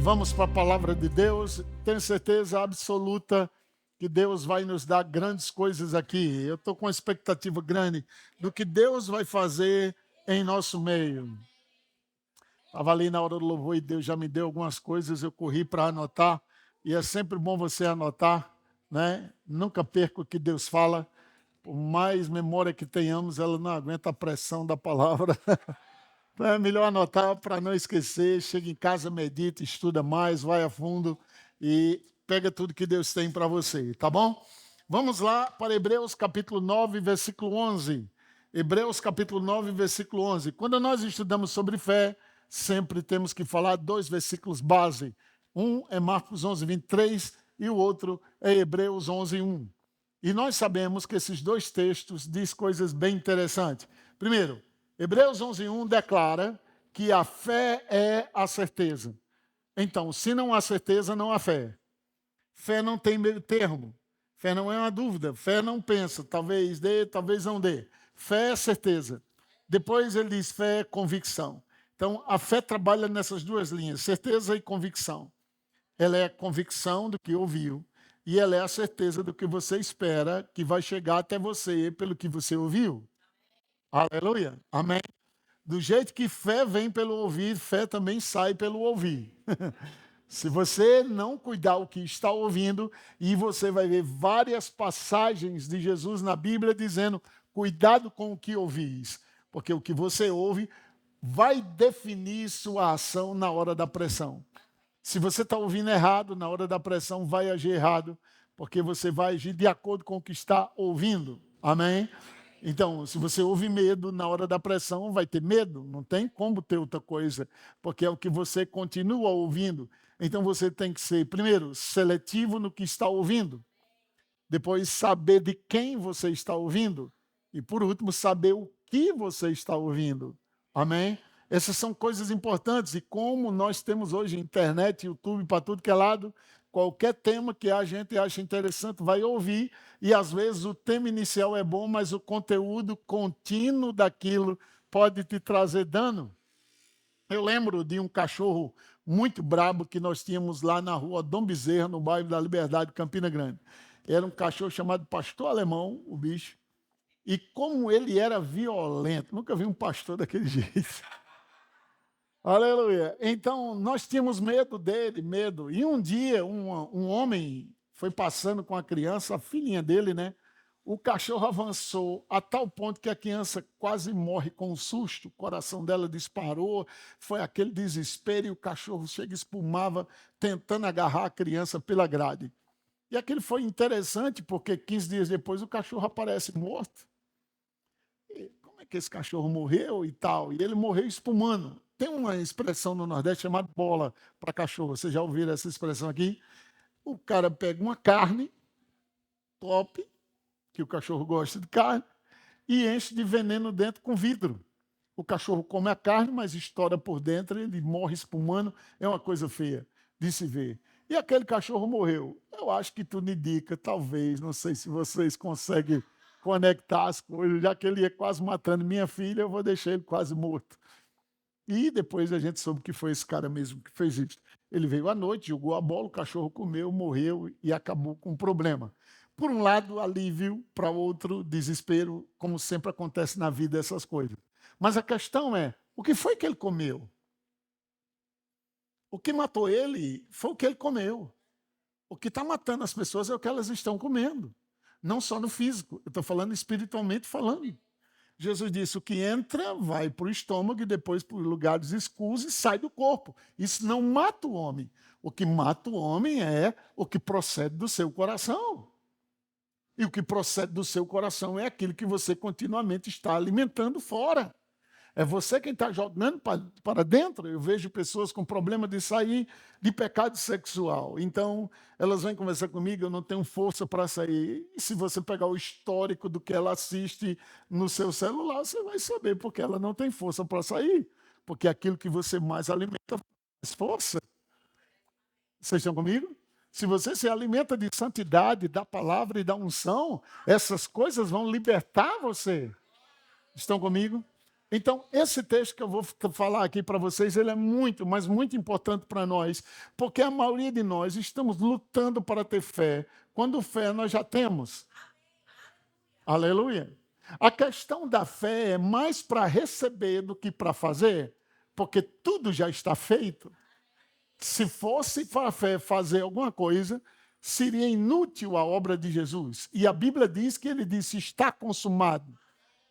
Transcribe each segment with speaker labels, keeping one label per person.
Speaker 1: vamos para a palavra de Deus. Tenho certeza absoluta que Deus vai nos dar grandes coisas aqui. Eu estou com uma expectativa grande do que Deus vai fazer em nosso meio. Estava ali na hora do louvor e Deus já me deu algumas coisas, eu corri para anotar, e é sempre bom você anotar, né? Nunca perca o que Deus fala, por mais memória que tenhamos, ela não aguenta a pressão da palavra. Então é melhor anotar para não esquecer, chega em casa, medita, estuda mais, vai a fundo e pega tudo que Deus tem para você, tá bom? Vamos lá para Hebreus capítulo 9, versículo 11. Hebreus capítulo 9, versículo 11. Quando nós estudamos sobre fé, sempre temos que falar dois versículos base. Um é Marcos 11, 23 e o outro é Hebreus 11, 1. E nós sabemos que esses dois textos dizem coisas bem interessantes. Primeiro, Hebreus 11, 1 declara que a fé é a certeza. Então, se não há certeza, não há fé. Fé não tem meio termo. Fé não é uma dúvida. Fé não pensa, talvez dê, talvez não dê. Fé é certeza. Depois ele diz fé é convicção. Então, a fé trabalha nessas duas linhas, certeza e convicção. Ela é a convicção do que ouviu e ela é a certeza do que você espera que vai chegar até você pelo que você ouviu. Aleluia. Amém. Do jeito que fé vem pelo ouvir, fé também sai pelo ouvir. Se você não cuidar o que está ouvindo, e você vai ver várias passagens de Jesus na Bíblia dizendo, cuidado com o que ouvis, porque o que você ouve vai definir sua ação na hora da pressão. Se você está ouvindo errado, na hora da pressão vai agir errado, porque você vai agir de acordo com o que está ouvindo. Amém? Então, se você ouve medo, na hora da pressão vai ter medo, não tem como ter outra coisa, porque é o que você continua ouvindo. Então, você tem que ser, primeiro, seletivo no que está ouvindo, depois, saber de quem você está ouvindo, e, por último, saber o que você está ouvindo. Amém? Essas são coisas importantes, e como nós temos hoje internet, YouTube, para tudo que é lado, qualquer tema que a gente acha interessante vai ouvir, e às vezes o tema inicial é bom, mas o conteúdo contínuo daquilo pode te trazer dano. Eu lembro de um cachorro muito brabo que nós tínhamos lá na rua Dom Bezerra, no bairro da Liberdade, Campina Grande. Era um cachorro chamado Pastor Alemão, o bicho, e como ele era violento, nunca vi um pastor daquele jeito. Aleluia. Então, nós tínhamos medo dele, medo. E um dia, um homem foi passando com a criança, a filhinha dele, né? O cachorro avançou a tal ponto que a criança quase morre com um susto, o coração dela disparou, foi aquele desespero e o cachorro chega e espumava, tentando agarrar a criança pela grade. E aquilo foi interessante, porque 15 dias depois o cachorro aparece morto. E como é que esse cachorro morreu e tal? E ele morreu espumando. Tem uma expressão no Nordeste chamada bola para cachorro. Vocês já ouviram essa expressão aqui? O cara pega uma carne top, que o cachorro gosta de carne, e enche de veneno dentro com vidro. O cachorro come a carne, mas estoura por dentro, ele morre espumando. É uma coisa feia de se ver. E aquele cachorro morreu. Eu acho que tudo indica, talvez, não sei se vocês conseguem conectar as coisas, já que ele ia quase matando minha filha, eu vou deixar ele quase morto. E depois a gente soube que foi esse cara mesmo que fez isso. Ele veio à noite, jogou a bola, o cachorro comeu, morreu e acabou com o problema. Por um lado, alívio, para outro, desespero, como sempre acontece na vida essas coisas. Mas a questão é, o que foi que ele comeu? O que matou ele foi o que ele comeu. O que está matando as pessoas é o que elas estão comendo. Não só no físico, eu estou falando espiritualmente falando. Jesus disse, o que entra vai para o estômago e depois para os lugares escuros e sai do corpo. Isso não mata o homem. O que mata o homem é o que procede do seu coração. E o que procede do seu coração é aquilo que você continuamente está alimentando fora. É você quem está jogando para dentro. Eu vejo pessoas com problema de sair de pecado sexual. Então, elas vêm conversar comigo, eu não tenho força para sair. E se você pegar o histórico do que ela assiste no seu celular, você vai saber porque ela não tem força para sair. Porque aquilo que você mais alimenta faz força. Vocês estão comigo? Se você se alimenta de santidade, da palavra e da unção, essas coisas vão libertar você. Estão comigo? Então, esse texto que eu vou falar aqui para vocês, ele é muito, mas muito importante para nós, porque a maioria de nós estamos lutando para ter fé, quando fé nós já temos. Aleluia. A questão da fé é mais para receber do que para fazer, porque tudo já está feito. Se fosse para a fé fazer alguma coisa, seria inútil a obra de Jesus. E a Bíblia diz que ele disse, está consumado.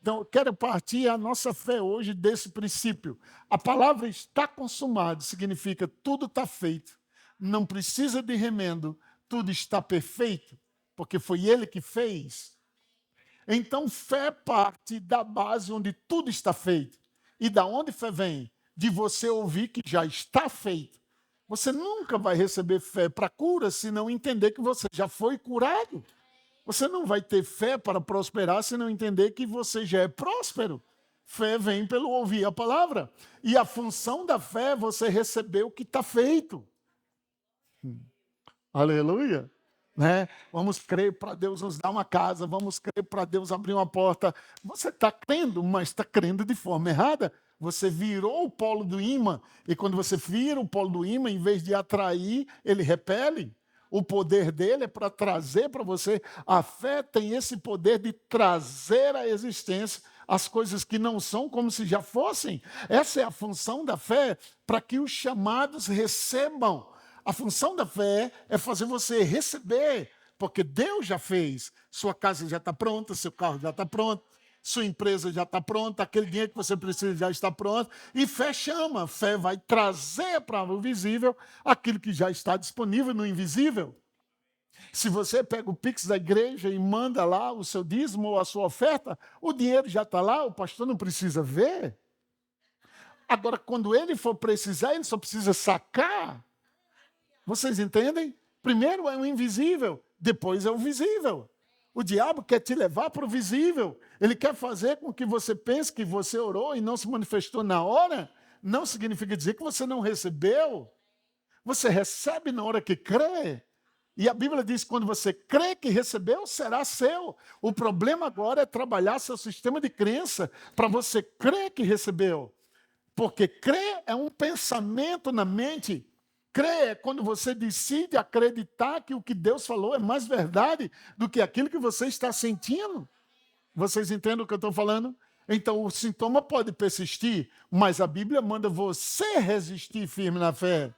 Speaker 1: Então, eu quero partir a nossa fé hoje desse princípio. A palavra está consumado significa tudo está feito. Não precisa de remendo, tudo está perfeito, porque foi ele que fez. Então, fé parte da base onde tudo está feito. E da onde fé vem? De você ouvir que já está feito. Você nunca vai receber fé para cura se não entender que você já foi curado. Você não vai ter fé para prosperar se não entender que você já é próspero. Fé vem pelo ouvir a palavra. E a função da fé é você receber o que está feito. Aleluia. Né? Vamos crer para Deus nos dar uma casa, vamos crer para Deus abrir uma porta. Você está crendo, mas está crendo de forma errada. Você virou o polo do ímã, e quando você vira o polo do ímã, em vez de atrair, ele repele. O poder dele é para trazer para você. A fé tem esse poder de trazer à existência as coisas que não são como se já fossem. Essa é a função da fé, para que os chamados recebam. A função da fé é fazer você receber, porque Deus já fez. Sua casa já está pronta, seu carro já está pronto, sua empresa já está pronta, aquele dinheiro que você precisa já está pronto. E fé chama, fé vai trazer para o visível aquilo que já está disponível no invisível. Se você pega o Pix da igreja e manda lá o seu dízimo ou a sua oferta, o dinheiro já está lá, o pastor não precisa ver. Agora, quando ele for precisar, ele só precisa sacar. Vocês entendem? Primeiro é o invisível, depois é o visível. O diabo quer te levar para o visível. Ele quer fazer com que você pense que você orou e não se manifestou na hora. Não significa dizer que você não recebeu. Você recebe na hora que crê. E a Bíblia diz que quando você crê que recebeu, será seu. O problema agora é trabalhar seu sistema de crença para você crer que recebeu. Porque crer é um pensamento na mente. Crer é quando você decide acreditar que o que Deus falou é mais verdade do que aquilo que você está sentindo. Vocês entendem o que eu estou falando? Então, o sintoma pode persistir, mas a Bíblia manda você resistir firme na fé.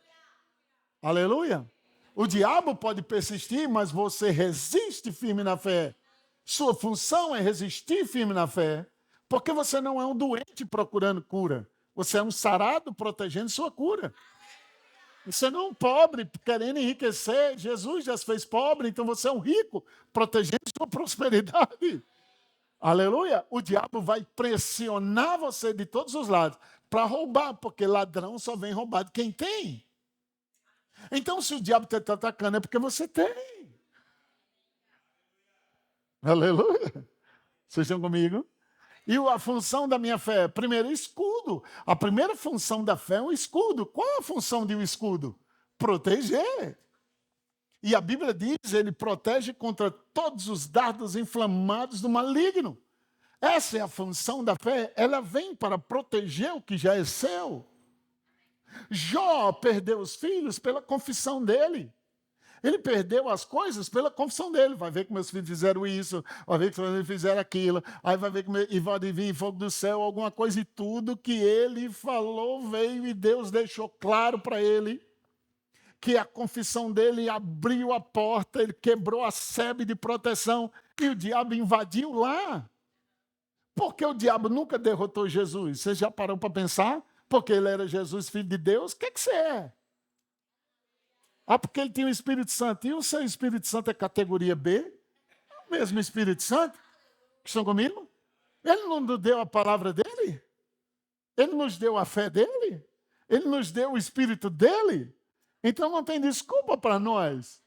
Speaker 1: Aleluia! O diabo pode persistir, mas você resiste firme na fé. Sua função é resistir firme na fé, porque você não é um doente procurando cura. Você é um sarado protegendo sua cura. Você não é um pobre querendo enriquecer. Jesus já se fez pobre, então você é um rico protegendo sua prosperidade. Aleluia! O diabo vai pressionar você de todos os lados para roubar, porque ladrão só vem roubar de quem tem. Então, se o diabo está te atacando, é porque você tem. Aleluia! Vocês estão comigo? E a função da minha fé? Primeiro, escudo. A primeira função da fé é um escudo. Qual é a função de um escudo? Proteger. E a Bíblia diz, ele protege contra todos os dardos inflamados do maligno. Essa é a função da fé. Ela vem para proteger o que já é seu. Jó perdeu os filhos pela confissão dele. Ele perdeu as coisas pela confissão dele. Vai ver que meus filhos fizeram isso, vai ver que meus filhos fizeram aquilo, aí vai ver que e vai vir fogo do céu, alguma coisa, e tudo que ele falou veio, e Deus deixou claro para ele que a confissão dele abriu a porta, ele quebrou a sebe de proteção, e o diabo invadiu lá. Por que o diabo nunca derrotou Jesus? Você já parou para pensar? Porque ele era Jesus, filho de Deus? O que você é? Ah, porque ele tinha o Espírito Santo. E o seu Espírito Santo é categoria B? É o mesmo Espírito Santo? Estão comigo? Ele não nos deu a palavra dele? Ele nos deu a fé dele? Ele nos deu o Espírito dele? Então não tem desculpa para nós.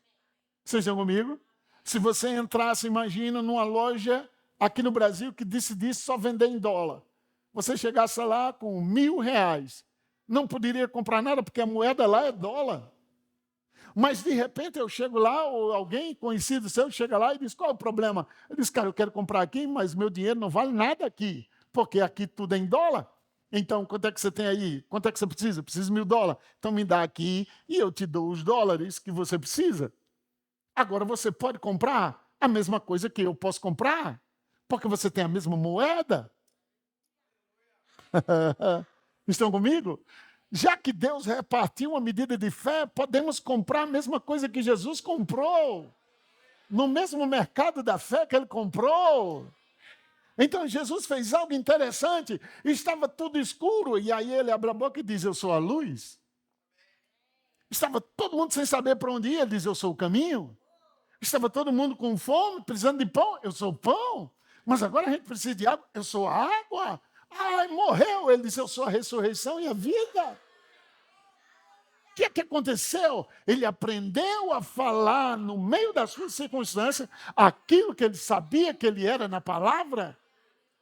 Speaker 1: Vocês estão comigo? Se você entrasse, imagina, numa loja aqui no Brasil que decidisse só vender em dólar. Você chegasse lá com R$1.000. Não poderia comprar nada porque a moeda lá é dólar. Mas, de repente, eu chego lá, ou alguém conhecido seu chega lá e diz, qual é o problema? Eu disse, cara, eu quero comprar aqui, mas meu dinheiro não vale nada aqui, porque aqui tudo é em dólar. Então, quanto é que você tem aí? Quanto é que você precisa? Preciso $1.000. Então, me dá aqui e eu te dou os dólares que você precisa. Agora, você pode comprar a mesma coisa que eu posso comprar, porque você tem a mesma moeda. Estão comigo? Já que Deus repartiu uma medida de fé, podemos comprar a mesma coisa que Jesus comprou, no mesmo mercado da fé que ele comprou. Então Jesus fez algo interessante, estava tudo escuro, e aí ele abre a boca e diz, eu sou a luz. Estava todo mundo sem saber para onde ir, ele diz, eu sou o caminho. Estava todo mundo com fome, precisando de pão, eu sou o pão. Mas agora a gente precisa de água, eu sou a água. Ai, morreu, ele disse, eu sou a ressurreição e a vida. O que é que aconteceu? Ele aprendeu a falar no meio das suas circunstâncias aquilo que ele sabia que ele era na palavra.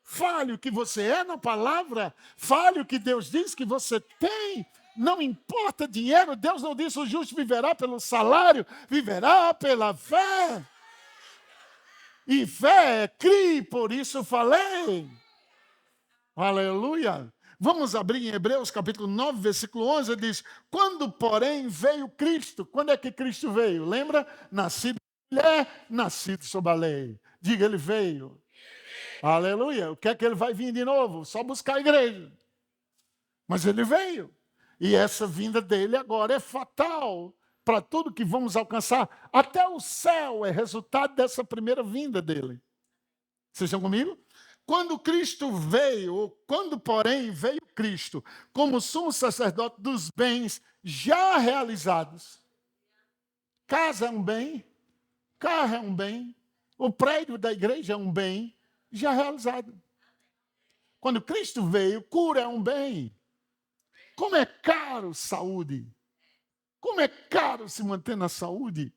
Speaker 1: Fale o que você é na palavra. Fale o que Deus diz que você tem. Não importa dinheiro. Deus não disse o justo viverá pelo salário. Viverá pela fé. E fé é crer, por isso falei. Aleluia. Vamos abrir em Hebreus capítulo 9, versículo 11. Diz, quando porém veio Cristo. Quando é que Cristo veio? Lembra? Nascido de mulher, nascido sob a lei. Diga, ele veio. Aleluia. O que é que ele vai vir de novo? Só buscar a igreja. Mas ele veio. E essa vinda dele agora é fatal para tudo que vamos alcançar. Até o céu é resultado dessa primeira vinda dele. Vocês estão comigo? Quando Cristo veio, ou quando porém veio Cristo, como sumo sacerdote dos bens já realizados. Casa é um bem, carro é um bem, o prédio da igreja é um bem já realizado. Quando Cristo veio, cura é um bem. Como é caro saúde. Como é caro se manter na saúde.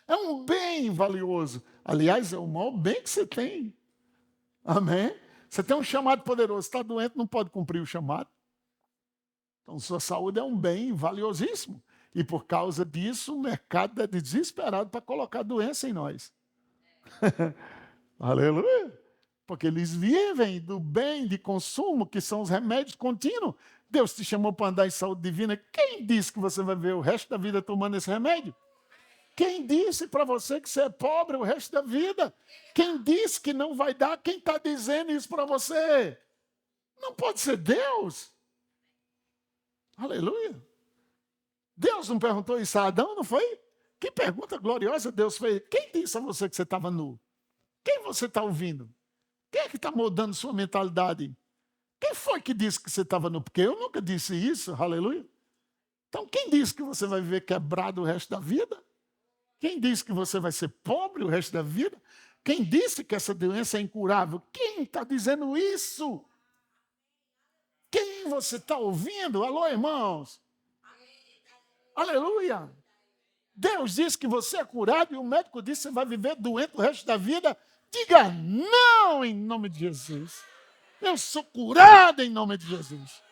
Speaker 1: É um bem valioso. Aliás, é o maior bem que você tem. Amém? Você tem um chamado poderoso. Está doente, não pode cumprir o chamado. Então, sua saúde é um bem valiosíssimo. E por causa disso, o mercado é desesperado para colocar doença em nós. Aleluia! Porque eles vivem do bem de consumo, que são os remédios contínuos. Deus te chamou para andar em saúde divina. Quem disse que você vai ver o resto da vida tomando esse remédio? Quem disse para você que você é pobre o resto da vida? Quem disse que não vai dar? Quem está dizendo isso para você? Não pode ser Deus. Aleluia. Deus não perguntou isso a Adão, não foi? Que pergunta gloriosa Deus fez. Quem disse a você que você estava nu? Quem você está ouvindo? Quem é que está moldando sua mentalidade? Quem foi que disse que você estava nu? Porque eu nunca disse isso, aleluia. Então, quem disse que você vai viver quebrado o resto da vida? Quem disse que você vai ser pobre o resto da vida? Quem disse que essa doença é incurável? Quem está dizendo isso? Quem você está ouvindo? Alô, irmãos? Aleluia. Deus disse que você é curado e o médico disse que você vai viver doente o resto da vida. Diga não em nome de Jesus. Eu sou curado em nome de Jesus.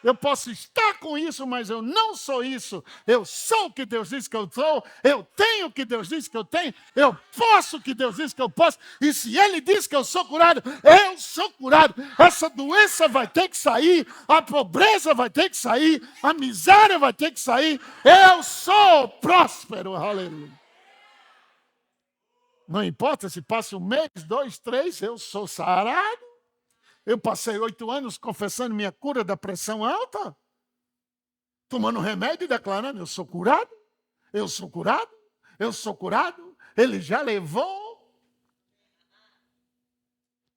Speaker 1: Eu posso estar com isso, mas eu não sou isso. Eu sou o que Deus diz que eu sou. Eu tenho o que Deus diz que eu tenho. Eu posso o que Deus diz que eu posso. E se Ele diz que eu sou curado, eu sou curado. Essa doença vai ter que sair. A pobreza vai ter que sair. A miséria vai ter que sair. Eu sou próspero. Aleluia. Não importa se passa 1 mês, 2, 3, eu sou sarado. Eu passei 8 anos confessando minha cura da pressão alta, tomando remédio e declarando, eu sou curado, eu sou curado, eu sou curado. Ele já levou.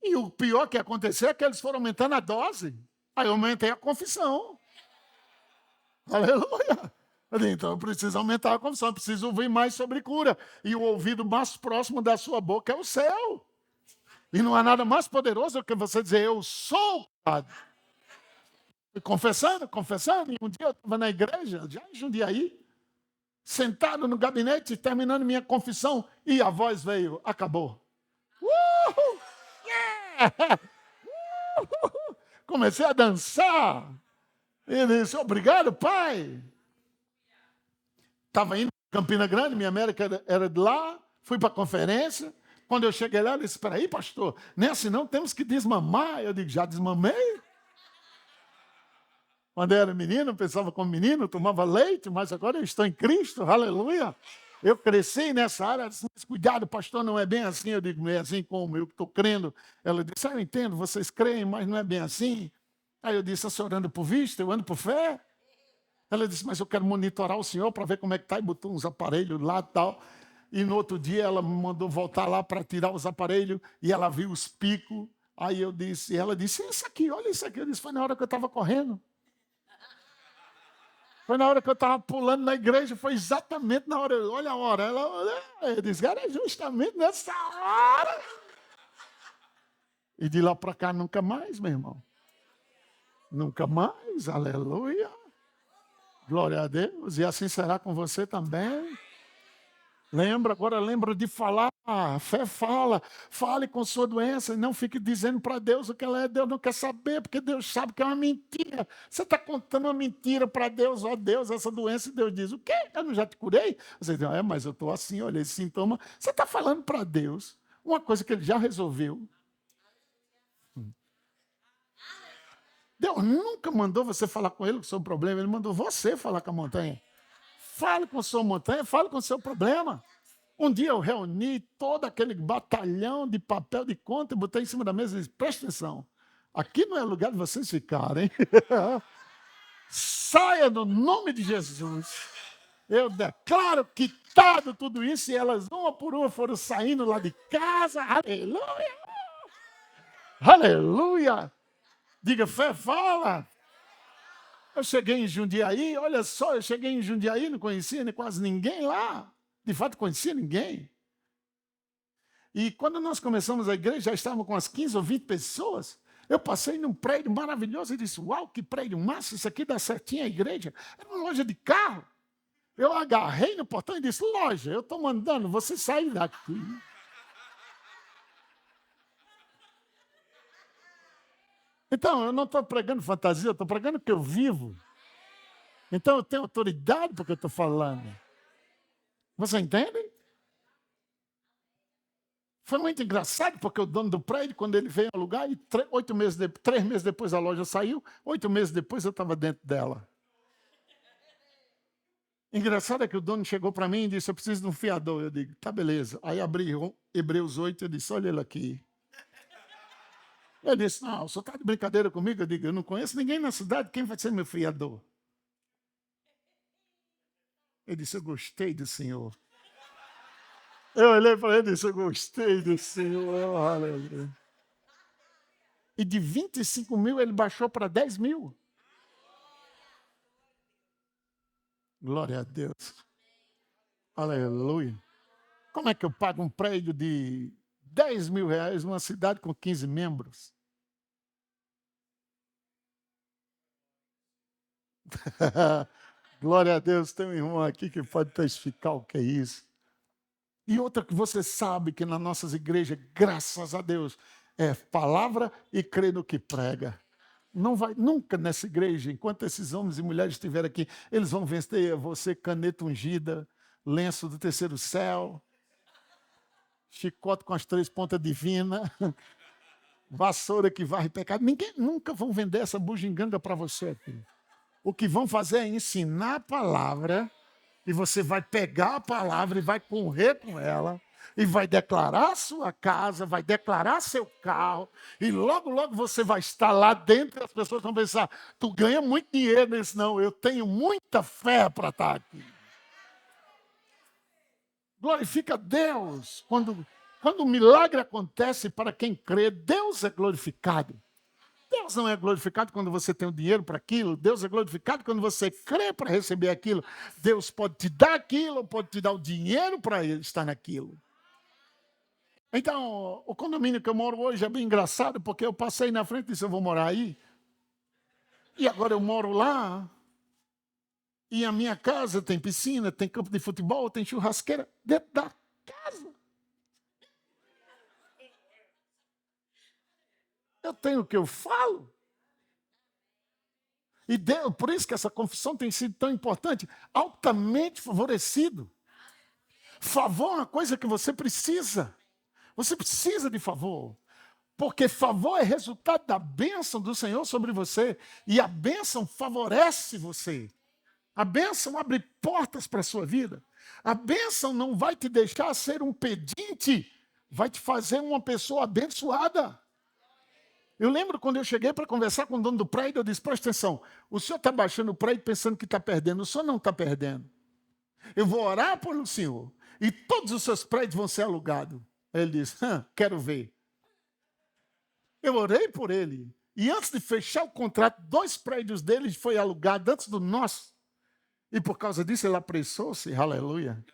Speaker 1: E o pior que aconteceu é que eles foram aumentando a dose. Aí eu aumentei a confissão. Aleluia. Então eu preciso aumentar a confissão, eu preciso ouvir mais sobre cura. E o ouvido mais próximo da sua boca é o céu. E não há nada mais poderoso do que você dizer, eu sou curado. Confessando. E um dia eu estava na igreja, já em Jundiaí, sentado no gabinete, terminando minha confissão, e a voz veio, acabou. Yeah! Comecei a dançar. E disse, obrigado, pai. Estava indo para Campina Grande, minha América era de lá, fui para a conferência. Quando eu cheguei lá, ele disse, espera aí, pastor, nem assim não, temos que desmamar. Eu digo, já desmamei? Quando eu era menino, eu pensava como menino, tomava leite, mas agora eu estou em Cristo, aleluia. Eu cresci nessa área, disse, mas cuidado, pastor, não é bem assim. Eu digo, não é assim como eu estou crendo. Ela disse, eu entendo, vocês creem, mas não é bem assim. Aí eu disse, a senhora anda por vista, eu ando por fé. Ela disse, mas eu quero monitorar o senhor para ver como é que está, e botou uns aparelhos lá e tal. E no outro dia ela me mandou voltar lá para tirar os aparelhos, e ela viu os picos. Aí eu disse, ela disse, isso aqui, olha isso aqui. Eu disse, foi na hora que eu estava correndo. Foi na hora que eu estava pulando na igreja, foi exatamente na hora. Olha a hora. Eu disse, cara, é justamente nessa hora. E de lá para cá nunca mais, meu irmão. Nunca mais, aleluia. Glória a Deus. E assim será com você também. Lembra de falar. A fé fala. Fale com sua doença e não fique dizendo para Deus o que ela é. Deus não quer saber, porque Deus sabe que é uma mentira. Você está contando uma mentira para Deus. Ó Deus, essa doença. E Deus diz, o quê? Eu não já te curei? Você diz, mas eu estou assim, olha esse sintoma. Você está falando para Deus uma coisa que ele já resolveu. Deus nunca mandou você falar com ele o seu problema. Ele mandou você falar com a montanha. Fale com a sua montanha, fale com o seu problema. Um dia eu reuni todo aquele batalhão de papel de conta e botei em cima da mesa e disse, presta atenção, aqui não é lugar de vocês ficarem. Saia no nome de Jesus. Eu declaro quitado tudo isso e elas, uma por uma, foram saindo lá de casa. Aleluia! Aleluia! Diga, fé, fala! Eu cheguei em Jundiaí, olha só, eu cheguei em Jundiaí, não conhecia quase ninguém lá. De fato, conhecia ninguém. E quando nós começamos a igreja, já estávamos com umas 15 ou 20 pessoas. Eu passei num prédio maravilhoso e disse, uau, que prédio massa, isso aqui dá certinho a igreja. Era uma loja de carro. Eu agarrei no portão e disse, loja, eu estou mandando você sair daqui. Então, eu não estou pregando fantasia, eu estou pregando o que eu vivo. Então, eu tenho autoridade porque eu estou falando. Você entende? Foi muito engraçado, porque o dono do prédio, quando ele veio alugar, e 3 meses depois a loja saiu, 8 meses depois eu estava dentro dela. Engraçado é que o dono chegou para mim e disse, eu preciso de um fiador. Eu digo, tá, beleza. Aí abri Hebreus 8 e eu disse, olha ele aqui. Ele disse, não, o senhor está de brincadeira comigo? Eu digo, eu não conheço ninguém na cidade, quem vai ser meu fiador? Ele disse, eu gostei do senhor. Eu olhei para ele e disse, eu gostei do senhor. Aleluia. E de 25 mil ele baixou para 10 mil. Glória a Deus. Aleluia. Como é que eu pago um prédio de 10 mil reais numa cidade com 15 membros? Glória a Deus, tem um irmão aqui que pode testificar o que é isso. E outra que você sabe que nas nossas igrejas, graças a Deus, é palavra e crer no que prega. Não vai nunca nessa igreja, enquanto esses homens e mulheres estiverem aqui, eles vão vencer você, caneta ungida, lenço do terceiro céu, chicote com as 3 pontas divinas, vassoura que varre pecado. Ninguém nunca vão vender essa bugiganga para você aqui. O que vão fazer é ensinar a palavra, e você vai pegar a palavra e vai correr com ela, e vai declarar sua casa, vai declarar seu carro, e logo, logo você vai estar lá dentro e as pessoas vão pensar, tu ganha muito dinheiro nisso. Não, eu tenho muita fé para estar aqui. Glorifica Deus. Quando o milagre acontece para quem crê, Deus é glorificado. Deus não é glorificado quando você tem o dinheiro para aquilo. Deus é glorificado quando você crê para receber aquilo. Deus pode te dar aquilo, ou pode te dar o dinheiro para estar naquilo. Então, o condomínio que eu moro hoje é bem engraçado, porque eu passei na frente e disse, eu vou morar aí. E agora eu moro lá. E a minha casa tem piscina, tem campo de futebol, tem churrasqueira dentro da casa. Eu tenho o que eu falo. E Deus, por isso que essa confissão tem sido tão importante, altamente favorecido. Favor é uma coisa que você precisa. Você precisa de favor. Porque favor é resultado da bênção do Senhor sobre você. E a bênção favorece você. A bênção abre portas para a sua vida. A bênção não vai te deixar ser um pedinte, vai te fazer uma pessoa abençoada. Eu lembro quando eu cheguei para conversar com o dono do prédio, eu disse, presta atenção, o senhor está baixando o prédio pensando que está perdendo, o senhor não está perdendo. Eu vou orar pelo senhor e todos os seus prédios vão ser alugados. Aí ele disse, quero ver. Eu orei por ele. E antes de fechar o contrato, 2 prédios dele foi alugado antes do nosso. E por causa disso ele apressou-se, aleluia.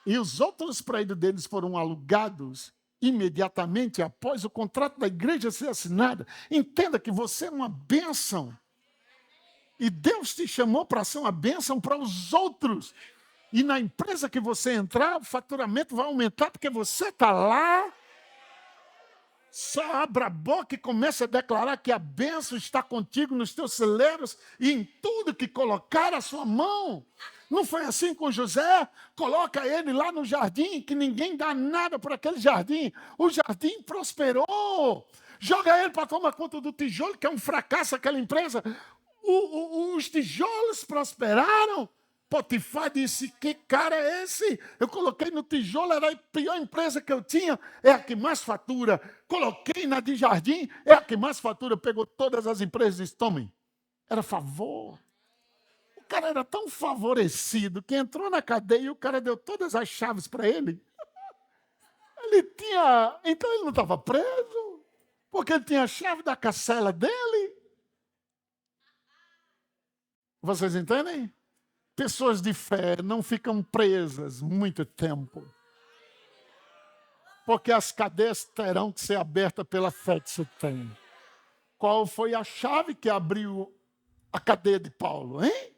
Speaker 1: E os outros prédios deles foram alugados imediatamente após o contrato da igreja ser assinado. Entenda que você é uma bênção. E Deus te chamou para ser uma bênção para os outros. E na empresa que você entrar, o faturamento vai aumentar porque você está lá. Só abra a boca e comece a declarar que a bênção está contigo nos teus celeiros e em tudo que colocar a sua mão. Não foi assim com José? Coloca ele lá no jardim, que ninguém dá nada por aquele jardim. O jardim prosperou. Joga ele para tomar conta do tijolo, que é um fracasso aquela empresa. Os tijolos prosperaram. Potifar disse, que cara é esse? Eu coloquei no tijolo, era a pior empresa que eu tinha, é a que mais fatura. Coloquei na de jardim, é a que mais fatura. Pegou todas as empresas e disse, tomem. Era favor. O cara era tão favorecido que entrou na cadeia e o cara deu todas as chaves para ele. Então ele não estava preso, porque ele tinha a chave da cacela dele. Vocês entendem? Pessoas de fé não ficam presas muito tempo. Porque as cadeias terão que ser abertas pela fé que você tem. Qual foi a chave que abriu a cadeia de Paulo, hein?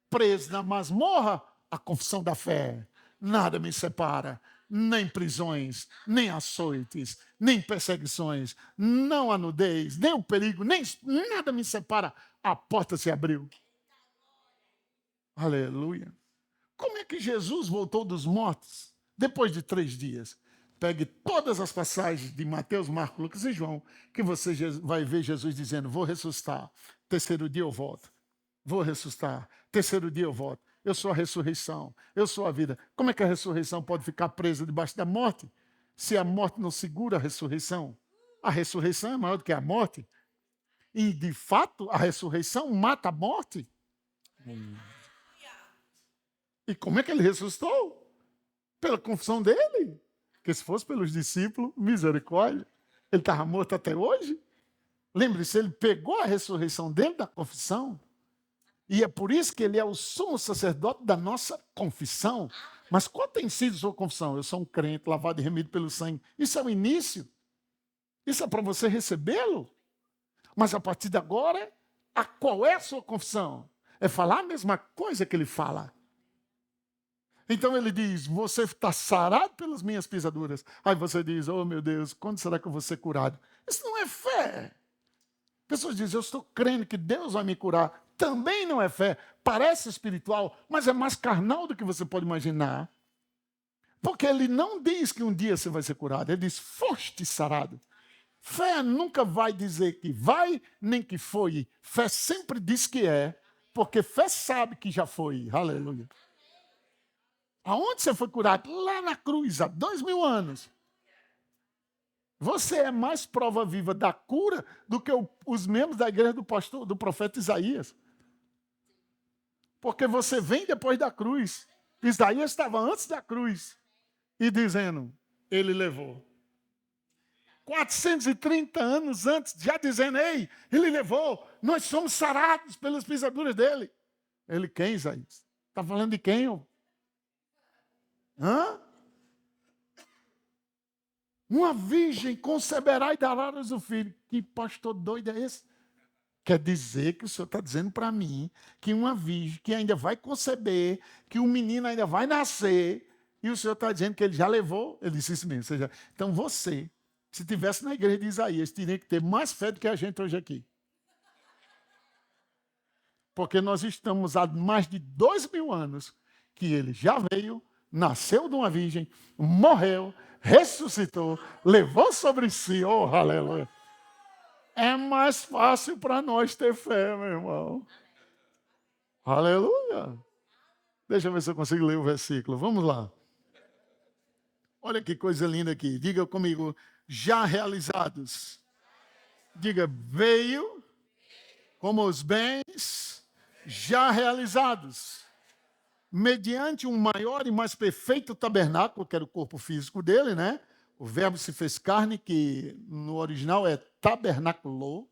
Speaker 1: Preso na masmorra, a confissão da fé. Nada me separa, nem prisões, nem açoites, nem perseguições, não a nudez, nem o perigo, nem nada me separa. A porta se abriu. Aleluia. Como é que Jesus voltou dos mortos depois de 3 dias? Pegue todas as passagens de Mateus, Marcos, Lucas e João, que você vai ver Jesus dizendo, vou ressuscitar, 3º dia eu volto. Vou ressuscitar, 3º dia eu volto. Eu sou a ressurreição, eu sou a vida. Como é que a ressurreição pode ficar presa debaixo da morte? Se a morte não segura a ressurreição. A ressurreição é maior do que a morte. E, de fato, a ressurreição mata a morte. E como é que ele ressuscitou? Pela confissão dele. Porque se fosse pelos discípulos, misericórdia, ele estava morto até hoje. Lembre-se, ele pegou a ressurreição dele da confissão. E é por isso que ele é o sumo sacerdote da nossa confissão. Mas qual tem sido a sua confissão? Eu sou um crente, lavado e remido pelo sangue. Isso é o início. Isso é para você recebê-lo. Mas a partir de agora, qual é a sua confissão? É falar a mesma coisa que ele fala. Então ele diz, você está sarado pelas minhas pisaduras. Aí você diz, oh meu Deus, quando será que eu vou ser curado? Isso não é fé. Pessoas dizem, eu estou crendo que Deus vai me curar. Também não é fé. Parece espiritual, mas é mais carnal do que você pode imaginar. Porque ele não diz que um dia você vai ser curado. Ele diz, foste sarado. Fé nunca vai dizer que vai, nem que foi. Fé sempre diz que é, porque fé sabe que já foi. Aleluia. Aonde você foi curado? Lá na cruz, há 2000 anos. Você é mais prova viva da cura do que os membros da igreja do profeta Isaías. Porque você vem depois da cruz. Isaías estava antes da cruz. E dizendo, ele levou. 430 anos antes, já dizendo, ei, ele levou. Nós somos sarados pelas pisaduras dele. Ele quem, Isaías? Está falando de quem? Hã? Uma virgem conceberá e dará a luz o filho. Que pastor doido é esse? Quer dizer que o senhor está dizendo para mim que uma virgem que ainda vai conceber, que um menino ainda vai nascer, e o senhor está dizendo que ele já levou? Ele disse isso mesmo. Ou seja, então você, se estivesse na igreja de Isaías, teria que ter mais fé do que a gente hoje aqui. Porque nós estamos há mais de 2000 anos que ele já veio, nasceu de uma virgem, morreu, ressuscitou, levou sobre si, oh, aleluia. É mais fácil para nós ter fé, meu irmão. Aleluia. Deixa eu ver se eu consigo ler o versículo. Vamos lá. Olha que coisa linda aqui. Diga comigo, já realizados. Diga, veio como os bens já realizados, mediante um maior e mais perfeito tabernáculo, que era o corpo físico dele, né? O verbo se fez carne, que no original é tabernaculou.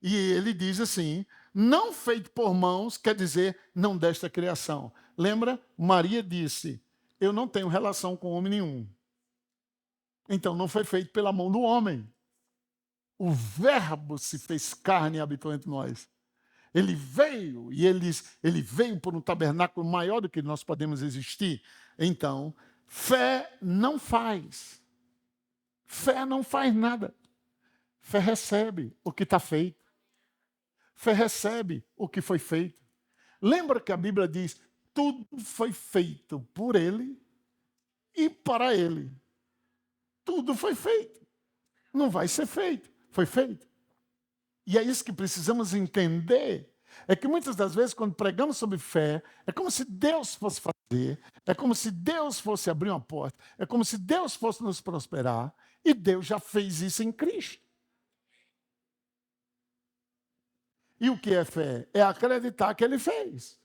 Speaker 1: E ele diz assim, não feito por mãos, quer dizer, não desta criação. Lembra? Maria disse, eu não tenho relação com homem nenhum. Então não foi feito pela mão do homem. O verbo se fez carne e habitou entre nós. Ele veio, e ele veio por um tabernáculo maior do que nós podemos existir. Então, fé não faz. Fé não faz nada. Fé recebe o que está feito. Fé recebe o que foi feito. Lembra que a Bíblia diz, tudo foi feito por ele e para ele. Tudo foi feito. Não vai ser feito. Foi feito. E é isso que precisamos entender. É que muitas das vezes, quando pregamos sobre fé, é como se Deus fosse fazer, é como se Deus fosse abrir uma porta, é como se Deus fosse nos prosperar, e Deus já fez isso em Cristo. E o que é fé? É acreditar que Ele fez.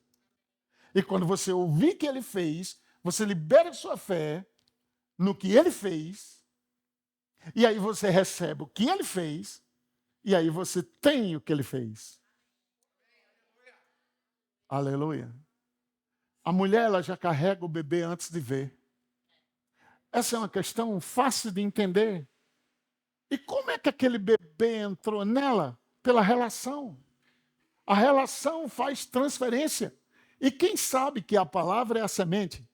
Speaker 1: E quando você ouvir que Ele fez, você libera sua fé no que Ele fez, e aí você recebe o que Ele fez, e aí você tem o que Ele fez. Aleluia. A mulher, ela já carrega o bebê antes de ver. Essa é uma questão fácil de entender. E como é que aquele bebê entrou nela? Pela relação. A relação faz transferência. E quem sabe que a palavra é a semente?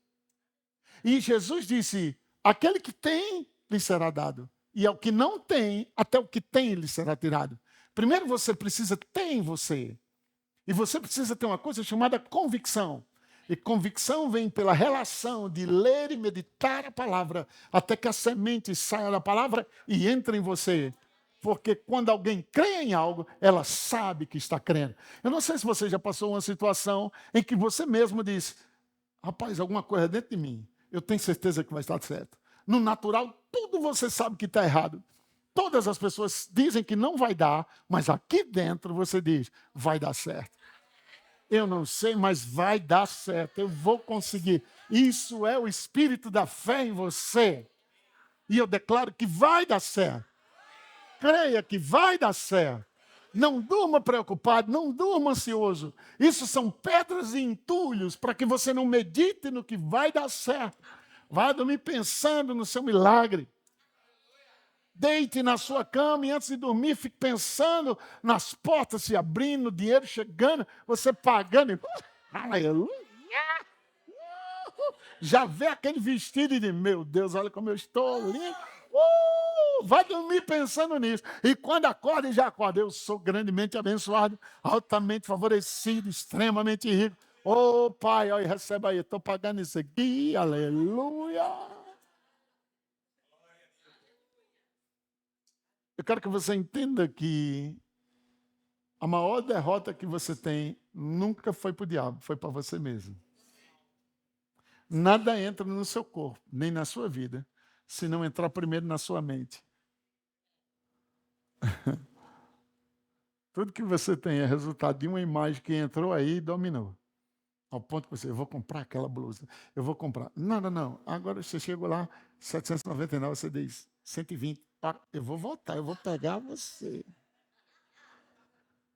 Speaker 1: E Jesus disse, aquele que tem, lhe será dado. E ao que não tem, até o que tem, lhe será tirado. Primeiro você precisa ter em você. E você precisa ter uma coisa chamada convicção. E convicção vem pela relação de ler e meditar a palavra, até que a semente saia da palavra e entre em você. Porque quando alguém crê em algo, ela sabe que está crendo. Eu não sei se você já passou uma situação em que você mesmo disse, rapaz, alguma coisa dentro de mim, eu tenho certeza que vai estar certo. No natural, tudo você sabe que está errado. Todas as pessoas dizem que não vai dar, mas aqui dentro você diz, vai dar certo. Eu não sei, mas vai dar certo. Eu vou conseguir. Isso é o espírito da fé em você. E eu declaro que vai dar certo. Creia que vai dar certo. Não durma preocupado, não durma ansioso. Isso são pedras e entulhos para que você não medite no que vai dar certo. Vá dormir pensando no seu milagre. Deite na sua cama e antes de dormir, fique pensando nas portas se abrindo, dinheiro chegando, você pagando. E, aleluia! Já vê aquele vestido e diz, meu Deus, olha como eu estou lindo. Vai dormir pensando nisso. E quando acorda, já acorda. Eu sou grandemente abençoado, altamente favorecido, extremamente rico. Ô Pai, olha, recebe aí, estou pagando isso aqui, aleluia. Eu quero que você entenda que a maior derrota que você tem nunca foi para o diabo, foi para você mesmo. Nada entra no seu corpo, nem na sua vida, se não entrar primeiro na sua mente. Tudo que você tem é resultado de uma imagem que entrou aí e dominou. Ao ponto que você, eu vou comprar aquela blusa, eu vou comprar. Não, não, não. Agora você chega lá, 799, você diz, 120. Ah, eu vou voltar, eu vou pegar você.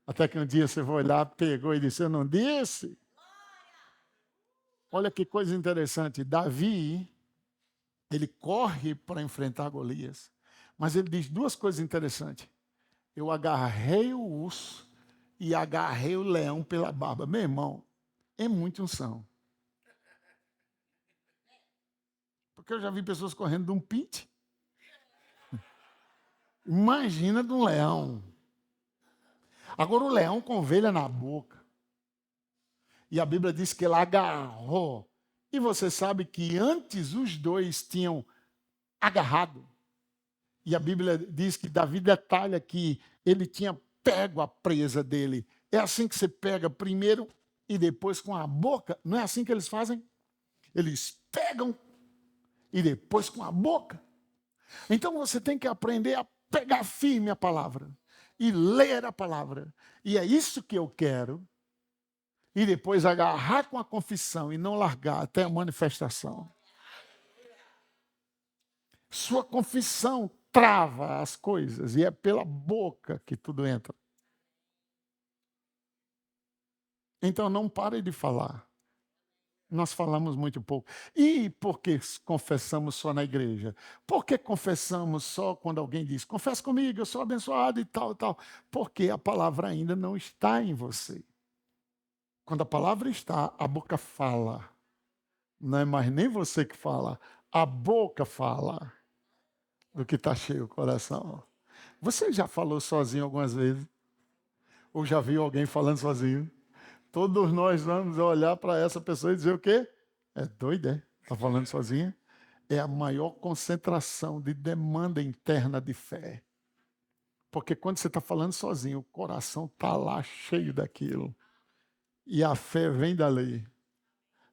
Speaker 1: Até que um dia você vai olhar, pegou e disse, eu não disse? Olha que coisa interessante. Davi, ele corre para enfrentar Golias. Mas ele diz duas coisas interessantes. Eu agarrei o urso e agarrei o leão pela barba. Meu irmão, é muita unção. Porque eu já vi pessoas correndo de um pinte. Imagina de um leão. Agora o leão com ovelha na boca. E a Bíblia diz que ele agarrou. E você sabe que antes os dois tinham agarrado. E a Bíblia diz que Davi detalha que ele tinha pego a presa dele. É assim que você pega primeiro e depois com a boca? Não é assim que eles fazem? Eles pegam e depois com a boca. Então você tem que aprender a pegar firme a palavra e ler a palavra. E é isso que eu quero. E depois agarrar com a confissão e não largar até a manifestação. Sua confissão trava as coisas e é pela boca que tudo entra. Então não pare de falar. Nós falamos muito pouco. E por que confessamos só na igreja? Por que confessamos só quando alguém diz, confessa comigo, eu sou abençoado e tal, tal? Porque a palavra ainda não está em você. Quando a palavra está, a boca fala. Não é mais nem você que fala, a boca fala do que está cheio o coração. Você já falou sozinho algumas vezes? Ou já viu alguém falando sozinho? Todos nós vamos olhar para essa pessoa e dizer o quê? É doida, é? Está falando sozinha? É a maior concentração de demanda interna de fé. Porque quando você está falando sozinho, o coração está lá cheio daquilo. E a fé vem dali,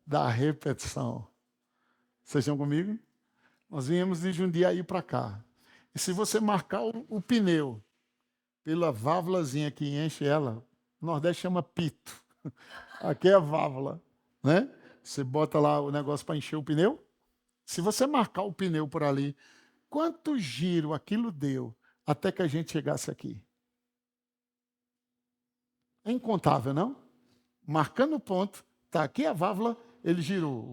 Speaker 1: da repetição. Vocês estão comigo? Nós viemos de Jundiaí para cá. E se você marcar o pneu pela válvulazinha que enche ela, no Nordeste chama pito. Aqui é a válvula, né? Você bota lá o negócio para encher o pneu. Se você marcar o pneu por ali, quanto giro aquilo deu até que a gente chegasse aqui? É incontável, não? Marcando o ponto, está aqui a válvula, ele girou.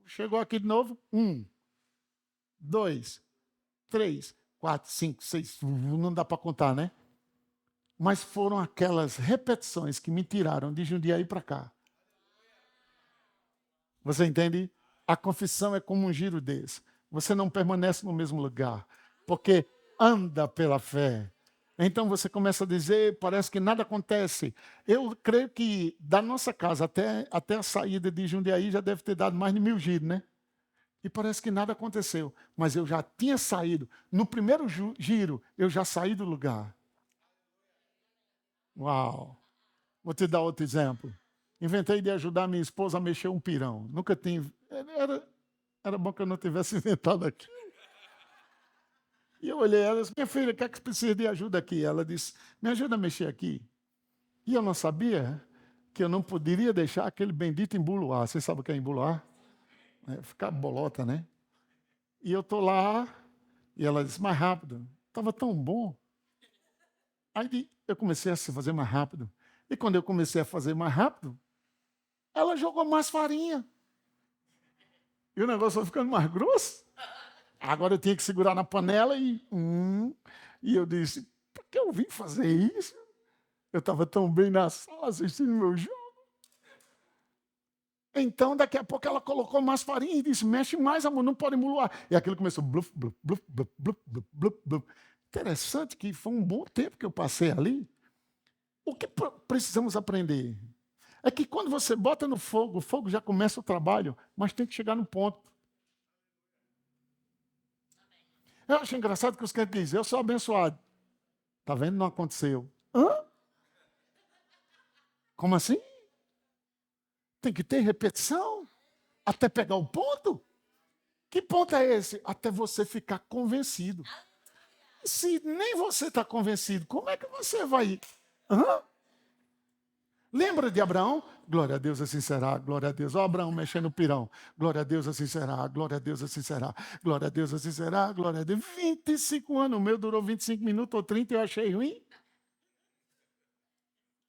Speaker 1: Chegou aqui de novo. 1, 2, 3, 4, 5, 6. Não dá para contar, né? Mas foram aquelas repetições que me tiraram de Jundiaí para cá. Você entende? A confissão é como um giro desse. Você não permanece no mesmo lugar, porque anda pela fé. Então você começa a dizer, parece que nada acontece. Eu creio que da nossa casa até a saída de Jundiaí já deve ter dado mais de 1000 giros, né? E parece que nada aconteceu. Mas eu já tinha saído. No primeiro giro, eu já saí do lugar. Uau! Vou te dar outro exemplo. Inventei de ajudar minha esposa a mexer um pirão. Nunca tinha. Era bom que eu não tivesse inventado aqui. E eu olhei ela e disse, minha filha, o que é que precisa de ajuda aqui? Ela disse, me ajuda a mexer aqui. E eu não sabia que eu não poderia deixar aquele bendito embuluar. Você sabe o que é embuluar? É ficar bolota, né? E eu estou lá, e ela disse, mais rápido. Estava tão bom. Aí eu comecei a se fazer mais rápido. E quando eu comecei a fazer mais rápido, ela jogou mais farinha. E o negócio foi ficando mais grosso. Agora eu tinha que segurar na panela e... E eu disse, por que eu vim fazer isso? Eu estava tão bem na sala assistindo meu jogo. Então, daqui a pouco, ela colocou mais farinha e disse, mexe mais, amor, não pode emuluar. E aquilo começou... Bluf, bluf, bluf, bluf, bluf, bluf, bluf, bluf. Interessante que foi um bom tempo que eu passei ali. O que precisamos aprender? É que quando você bota no fogo, o fogo já começa o trabalho, mas tem que chegar no ponto. Eu acho engraçado que os crentes dizem, eu sou abençoado. Está vendo? Não aconteceu. Hã? Como assim? Tem que ter repetição até pegar o ponto? Que ponto é esse? Até você ficar convencido. Se nem você está convencido, como é que você vai... Hã? Lembra de Abraão? Glória a Deus, assim será. Glória a Deus. Ó, Abraão mexendo no pirão. Glória a Deus, assim será. Glória a Deus, assim será. Glória a Deus, assim será. Glória a Deus. 25 anos. O meu durou 25 minutos ou 30 e eu achei ruim.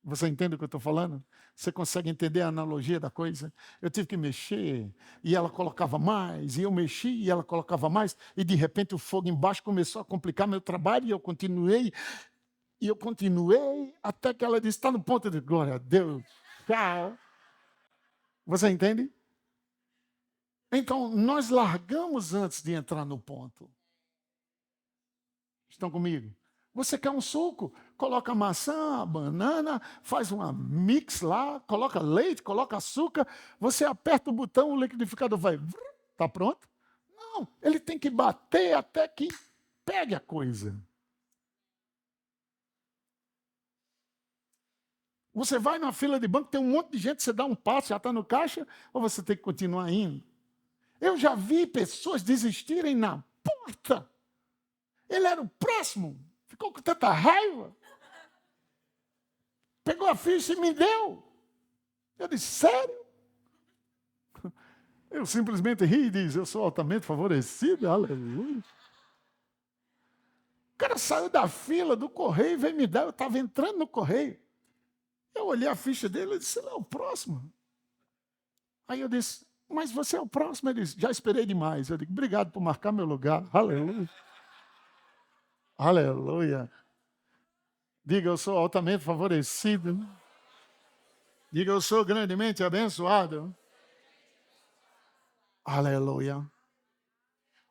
Speaker 1: Você entende o que eu estou falando? Você consegue entender a analogia da coisa? Eu tive que mexer e ela colocava mais. E eu mexi e ela colocava mais. E de repente o fogo embaixo começou a complicar meu trabalho e eu continuei. E eu continuei até que ela disse, está no ponto de glória a Deus. Tchau. Você entende? Então, nós largamos antes de entrar no ponto. Estão comigo? Você quer um suco? Coloca maçã, banana, faz uma mix lá, coloca leite, coloca açúcar, você aperta o botão, o liquidificador vai... Está pronto? Não, ele tem que bater até que pegue a coisa. Você vai numa fila de banco, tem um monte de gente, você dá um passo, já está no caixa, ou você tem que continuar indo? Eu já vi pessoas desistirem na porta. Ele era o próximo, ficou com tanta raiva. Pegou a ficha e me deu. Eu disse, sério? Eu simplesmente ri e disse, eu sou altamente favorecido, aleluia. O cara saiu da fila do correio e veio me dar, eu estava entrando no correio. Eu olhei a ficha dele e disse, ele é o próximo. Aí eu disse, mas você é o próximo? Ele disse, já esperei demais. Eu digo, obrigado por marcar meu lugar. Aleluia. Aleluia. Diga, eu sou altamente favorecido. Diga, eu sou grandemente abençoado. Aleluia.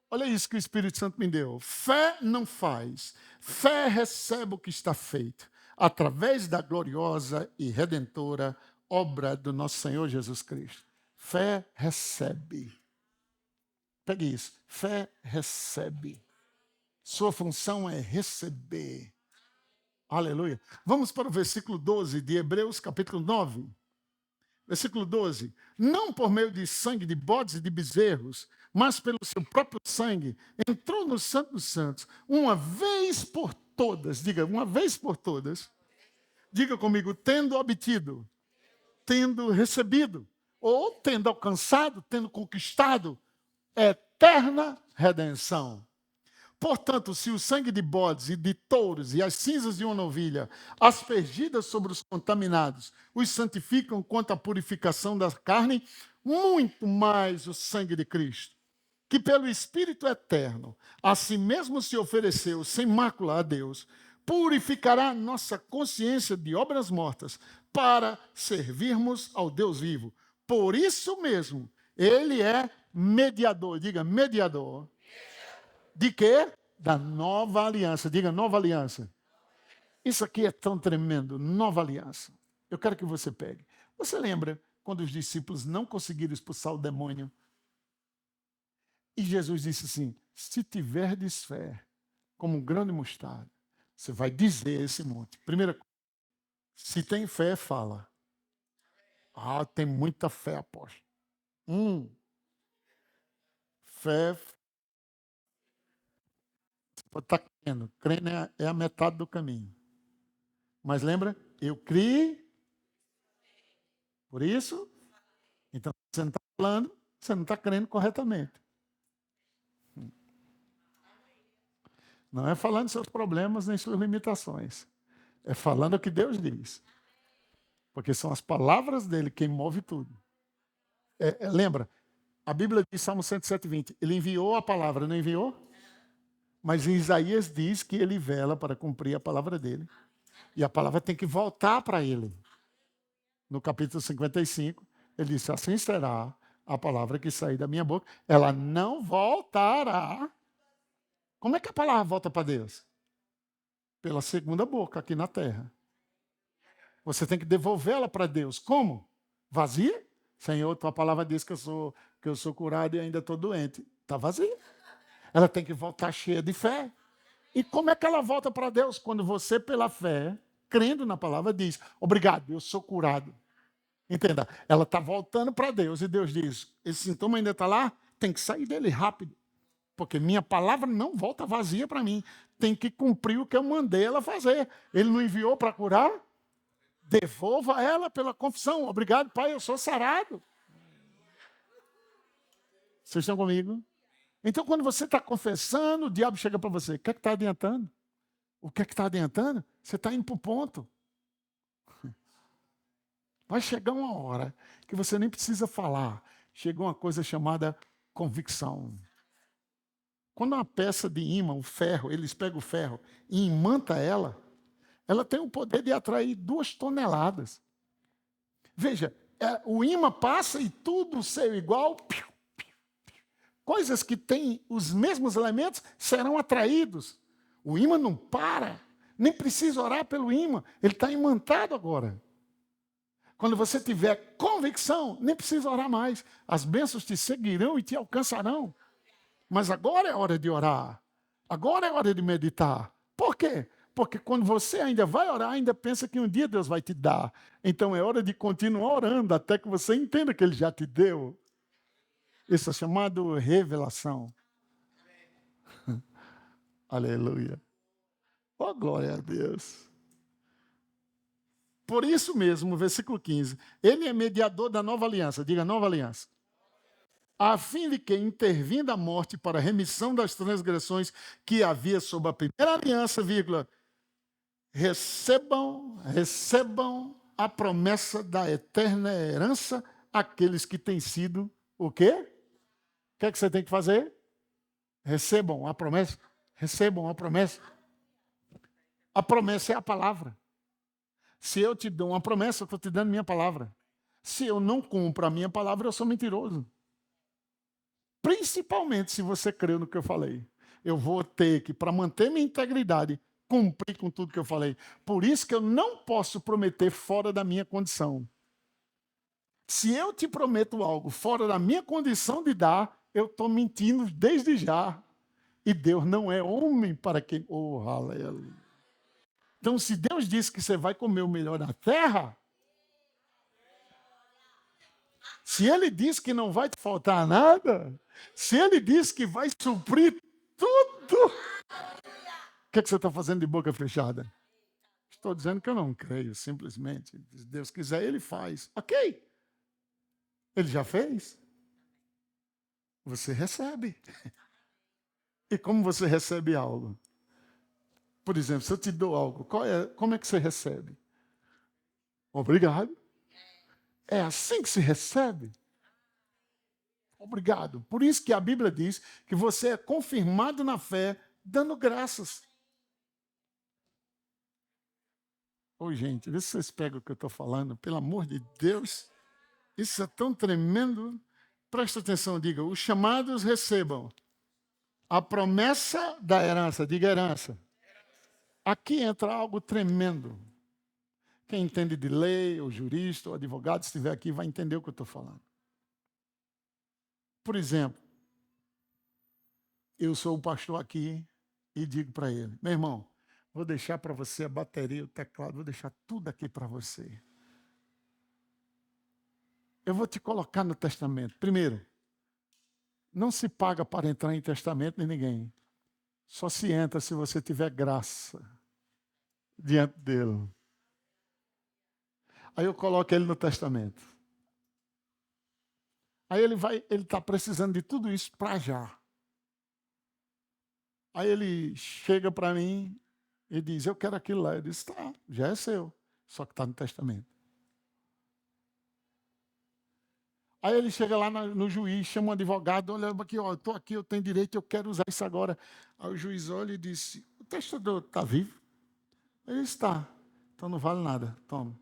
Speaker 1: Olha isso que o Espírito Santo me deu. Fé não faz. Fé recebe o que está feito. Através da gloriosa e redentora obra do nosso Senhor Jesus Cristo. Fé recebe. Pegue isso. Fé recebe. Sua função é receber. Aleluia. Vamos para o versículo 12 de Hebreus, capítulo 9. Versículo 12. Não por meio de sangue de bodes e de bezerros, mas pelo seu próprio sangue, entrou no Santo dos Santos, uma vez por todas. Diga, uma vez por todas. Diga comigo, tendo obtido, tendo recebido, ou tendo alcançado, tendo conquistado, eterna redenção. Portanto, se o sangue de bodes e de touros e as cinzas de uma novilha, aspergidas sobre os contaminados, os santificam quanto à purificação da carne, muito mais o sangue de Cristo, que pelo Espírito eterno, a si mesmo se ofereceu sem mácula a Deus, purificará nossa consciência de obras mortas para servirmos ao Deus vivo. Por isso mesmo, ele é mediador. Diga, mediador. De quê? Da nova aliança. Diga, nova aliança. Isso aqui é tão tremendo, nova aliança. Eu quero que você pegue. Você lembra quando os discípulos não conseguiram expulsar o demônio? E Jesus disse assim, se tiverdes fé, como um grão de mostarda, você vai dizer esse monte. Primeira coisa, se tem fé, fala. Ah, tem muita fé, apóstolo. Fé. Está crendo. Crendo é a metade do caminho. Mas lembra? Eu criei. Por isso, então você não está falando, você não está crendo corretamente. Não é falando seus problemas nem suas limitações. É falando o que Deus diz. Porque são as palavras dele quem move tudo. Lembra? A Bíblia diz, Salmo 107:20, ele enviou a palavra, não enviou? Mas Isaías diz que ele vela para cumprir a palavra dele. E a palavra tem que voltar para ele. No capítulo 55, ele disse, assim será a palavra que sair da minha boca. Ela não voltará. Como é que a palavra volta para Deus? Pela segunda boca aqui na terra. Você tem que devolvê-la para Deus. Como? Vazia? Senhor, tua palavra diz que eu sou curado e ainda estou doente. Está vazia. Ela tem que voltar cheia de fé. E como é que ela volta para Deus? Quando você, pela fé, crendo na palavra, diz, obrigado, eu sou curado. Entenda, ela está voltando para Deus e Deus diz, esse sintoma ainda está lá, tem que sair dele rápido. Porque minha palavra não volta vazia para mim. Tem que cumprir o que eu mandei ela fazer. Ele não enviou para curar? Devolva ela pela confissão. Obrigado, Pai, eu sou sarado. Vocês estão comigo? Então, quando você está confessando, o diabo chega para você. O que é que está adiantando? O que é que está adiantando? Você está indo para o ponto. Vai chegar uma hora que você nem precisa falar. Chega uma coisa chamada convicção. Quando uma peça de ímã, o ferro, eles pegam o ferro e imanta ela, ela tem o poder de atrair 2 toneladas. Veja, o ímã passa e tudo ser igual. Coisas que têm os mesmos elementos serão atraídos. O ímã não para. Nem precisa orar pelo ímã. Ele está imantado agora. Quando você tiver convicção, nem precisa orar mais. As bênçãos te seguirão e te alcançarão. Mas agora é hora de orar. Agora é hora de meditar. Por quê? Porque quando você ainda vai orar, ainda pensa que um dia Deus vai te dar. Então é hora de continuar orando até que você entenda que Ele já te deu. Isso é chamado revelação. Aleluia. Oh, glória a Deus. Por isso mesmo, versículo 15, ele é mediador da nova aliança. Diga, nova aliança. A fim de que, intervindo a morte para a remissão das transgressões que havia sob a primeira aliança, vírgula, recebam a promessa da eterna herança aqueles que têm sido o quê? O que é que você tem que fazer? Recebam a promessa. Recebam a promessa. A promessa é a palavra. Se eu te dou uma promessa, eu estou te dando minha palavra. Se eu não cumpro a minha palavra, eu sou mentiroso. Principalmente se você creu no que eu falei. Eu vou ter que, para manter minha integridade, cumprir com tudo que eu falei. Por isso que eu não posso prometer fora da minha condição. Se eu te prometo algo fora da minha condição de dar, eu estou mentindo desde já. E Deus não é homem para quem... Oh, aleluia. Então, se Deus disse que você vai comer o melhor da terra, se Ele diz que não vai te faltar nada, se Ele diz que vai suprir tudo, o que você está fazendo de boca fechada? Estou dizendo que eu não creio, simplesmente. Se Deus quiser, Ele faz. Ok. Ele já fez. Você recebe. E como você recebe algo? Por exemplo, se eu te dou algo, como é que você recebe? Obrigado. É assim que se recebe? Obrigado. Por isso que a Bíblia diz que você é confirmado na fé, dando graças. Ô, gente, vê se vocês pegam o que eu estou falando. Pelo amor de Deus, isso é tão tremendo. Presta atenção, diga, os chamados recebam a promessa da herança. Diga herança. Aqui entra algo tremendo. Quem entende de lei, ou jurista, ou advogado, se estiver aqui, vai entender o que eu estou falando. Por exemplo, eu sou o pastor aqui e digo para ele, meu irmão, vou deixar para você a bateria, o teclado, vou deixar tudo aqui para você. Eu vou te colocar no testamento. Primeiro, não se paga para entrar em testamento de ninguém. Só se entra se você tiver graça diante dele. Aí eu coloco ele no testamento. Aí ele está precisando de tudo isso para já. Aí ele chega para mim e diz, eu quero aquilo lá. Eu disse, tá, já é seu, só que está no testamento. Aí ele chega lá no juiz, chama um advogado, olha aqui, ó, eu estou aqui, eu tenho direito, eu quero usar isso agora. Aí o juiz olha e disse, o testador está vivo? Ele está, então não vale nada, toma.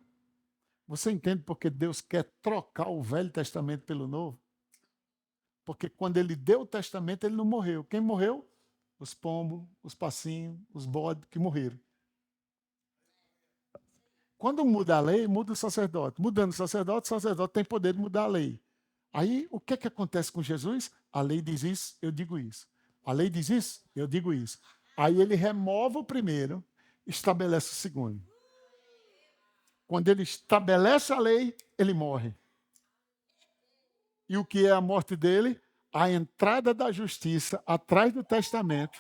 Speaker 1: Você entende porque Deus quer trocar o Velho Testamento pelo Novo? Porque quando ele deu o testamento, ele não morreu. Quem morreu? Os pombos, os passinhos, os bodes que morreram. Quando muda a lei, muda o sacerdote. Mudando o sacerdote tem poder de mudar a lei. Aí, o que acontece com Jesus? A lei diz isso, eu digo isso. A lei diz isso, eu digo isso. Aí ele remove o primeiro, estabelece o segundo. Quando ele estabelece a lei, ele morre. E o que é a morte dele? A entrada da justiça atrás do testamento,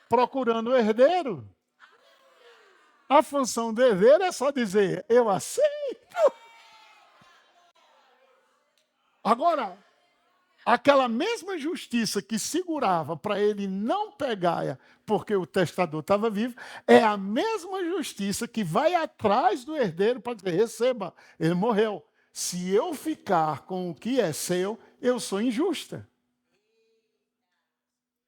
Speaker 1: procurando o herdeiro. A função do herdeiro é só dizer, eu aceito. Agora, aquela mesma justiça que segurava para ele não pegar, porque o testador estava vivo, é a mesma justiça que vai atrás do herdeiro para dizer, receba, ele morreu. Se eu ficar com o que é seu, eu sou injusta.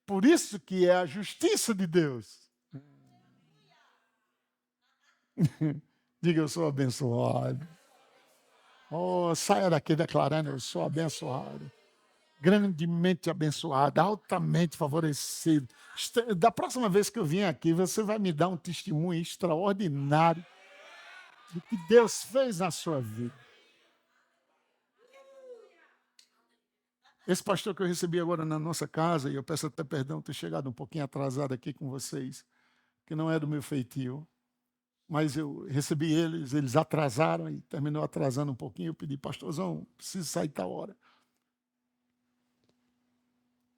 Speaker 1: Por isso que é a justiça de Deus. Diga, eu sou abençoado. Oh, saia daqui declarando, eu sou abençoado. Grandemente abençoado, altamente favorecido. Da próxima vez que eu vim aqui, você vai me dar um testemunho extraordinário do que Deus fez na sua vida. Esse pastor que eu recebi agora na nossa casa, e eu peço até perdão ter chegado um pouquinho atrasado aqui com vocês, que não é do meu feitio, mas eu recebi eles atrasaram e terminou atrasando um pouquinho. Eu pedi, pastorzão, preciso sair tal hora.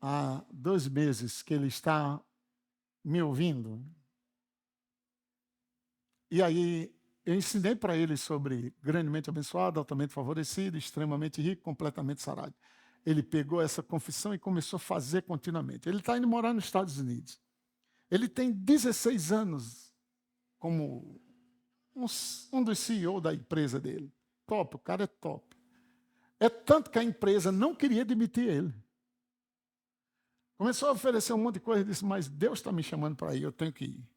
Speaker 1: Há 2 meses que ele está me ouvindo. E aí eu ensinei para ele sobre grandemente abençoado, altamente favorecido, extremamente rico, completamente sarado. Ele pegou essa confissão e começou a fazer continuamente. Ele está indo morar nos Estados Unidos. Ele tem 16 anos como um dos CEO da empresa dele. Top, o cara é top. É tanto que a empresa não queria demitir ele. Começou a oferecer um monte de coisa e disse, mas Deus está me chamando para ir, eu tenho que ir.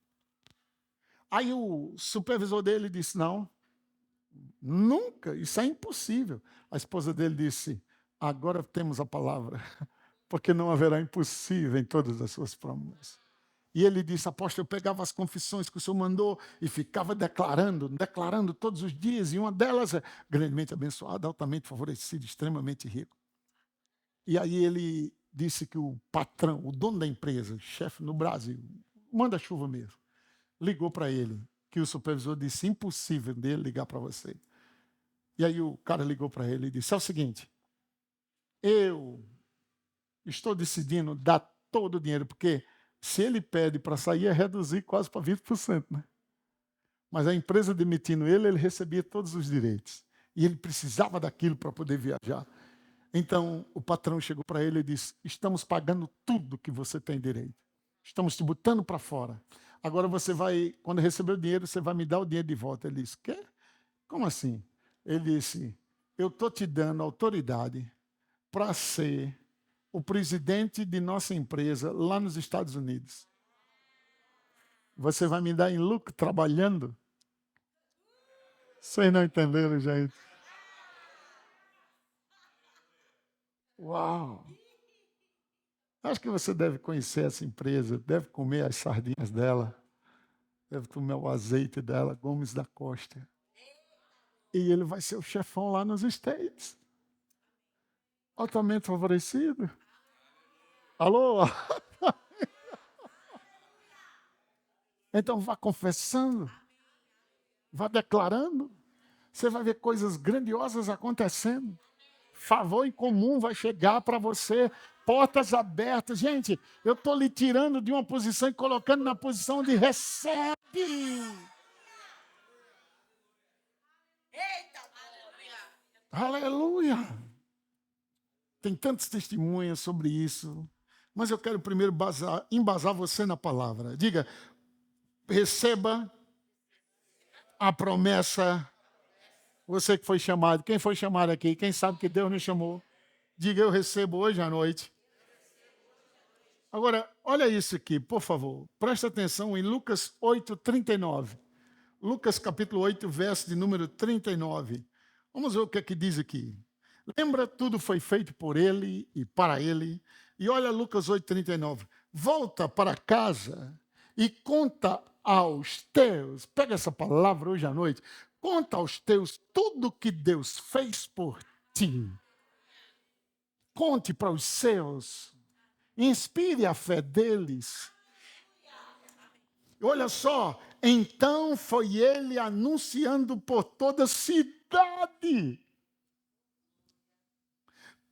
Speaker 1: Aí o supervisor dele disse, não, nunca, isso é impossível. A esposa dele disse, agora temos a palavra, porque não haverá impossível em todas as suas promessas. E ele disse, apóstolo, eu pegava as confissões que o senhor mandou e ficava declarando todos os dias, e uma delas é grandemente abençoado, altamente favorecido, extremamente rico. E aí ele disse que o patrão, o dono da empresa, chefe no Brasil, manda-chuva mesmo, ligou para ele, que o supervisor disse, impossível dele ligar para você. E aí o cara ligou para ele e disse, é o seguinte, eu estou decidindo dar todo o dinheiro, porque se ele pede para sair, é reduzir quase para 20%, né? Mas a empresa demitindo ele, ele recebia todos os direitos. E ele precisava daquilo para poder viajar. Então, o patrão chegou para ele e disse, estamos pagando tudo que você tem direito. Estamos te botando para fora. Agora você vai, quando receber o dinheiro, você vai me dar o dinheiro de volta. Ele disse, quê? Como assim? Ele disse, eu estou te dando autoridade para ser o presidente de nossa empresa lá nos Estados Unidos. Você vai me dar em lucro trabalhando? Vocês não entenderam, gente? Uau! Acho que você deve conhecer essa empresa, deve comer as sardinhas dela, deve tomar o azeite dela, Gomes da Costa. E ele vai ser o chefão lá nos States. Altamente favorecido. Alô? Então vá confessando, vá declarando. Você vai ver coisas grandiosas acontecendo. Favor incomum vai chegar para você, portas abertas. Gente, eu estou lhe tirando de uma posição e colocando na posição de recebe. Aleluia! Tem tantos testemunhos sobre isso, mas eu quero primeiro embasar você na palavra. Diga, receba a promessa. Você que foi chamado, quem foi chamado aqui? Quem sabe que Deus nos chamou? Diga, eu recebo hoje à noite. Agora, olha isso aqui, por favor. Presta atenção em Lucas 8:39. Lucas capítulo 8, verso de número 39. Vamos ver o que é que diz aqui. Lembra, tudo foi feito por ele e para ele. E olha Lucas 8:39. Volta para casa e conta aos teus, pega essa palavra hoje à noite, conta aos teus tudo que Deus fez por ti. Conte para os seus. Inspire a fé deles. Olha só, então foi ele anunciando por toda a cidade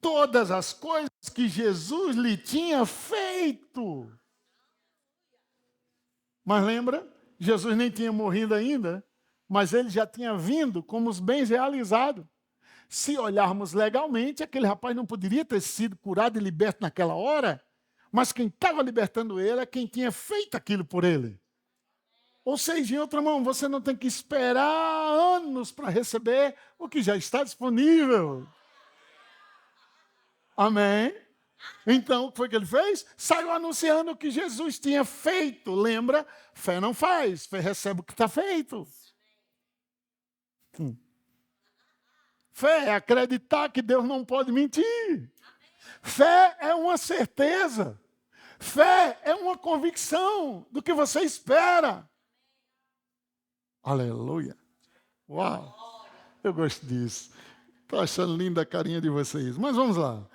Speaker 1: todas as coisas que Jesus lhe tinha feito. Mas lembra, Jesus nem tinha morrido ainda, mas ele já tinha vindo como os bens realizados. Se olharmos legalmente, aquele rapaz não poderia ter sido curado e liberto naquela hora, mas quem estava libertando ele é quem tinha feito aquilo por ele. Ou seja, em outra mão, você não tem que esperar anos para receber o que já está disponível. Amém? Então, o que foi que ele fez? Saiu anunciando o que Jesus tinha feito. Lembra? Fé não faz, fé recebe o que está feito. Fé é acreditar que Deus não pode mentir. Fé é uma certeza. Fé é uma convicção do que você espera. Aleluia. Uau. Eu gosto disso. Estou achando linda a carinha de vocês. Mas vamos lá.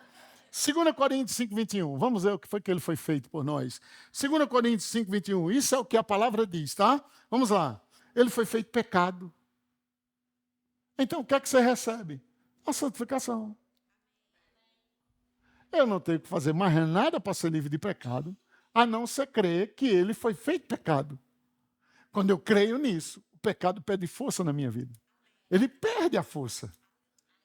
Speaker 1: 2 Coríntios 5, 21. Vamos ver o que foi que ele foi feito por nós. 2 Coríntios 5, 21. Isso é o que a palavra diz, tá? Vamos lá. Ele foi feito pecado. Então, o que é que você recebe? A santificação. Eu não tenho que fazer mais nada para ser livre de pecado, a não ser crer que ele foi feito pecado. Quando eu creio nisso, o pecado perde força na minha vida. Ele perde a força.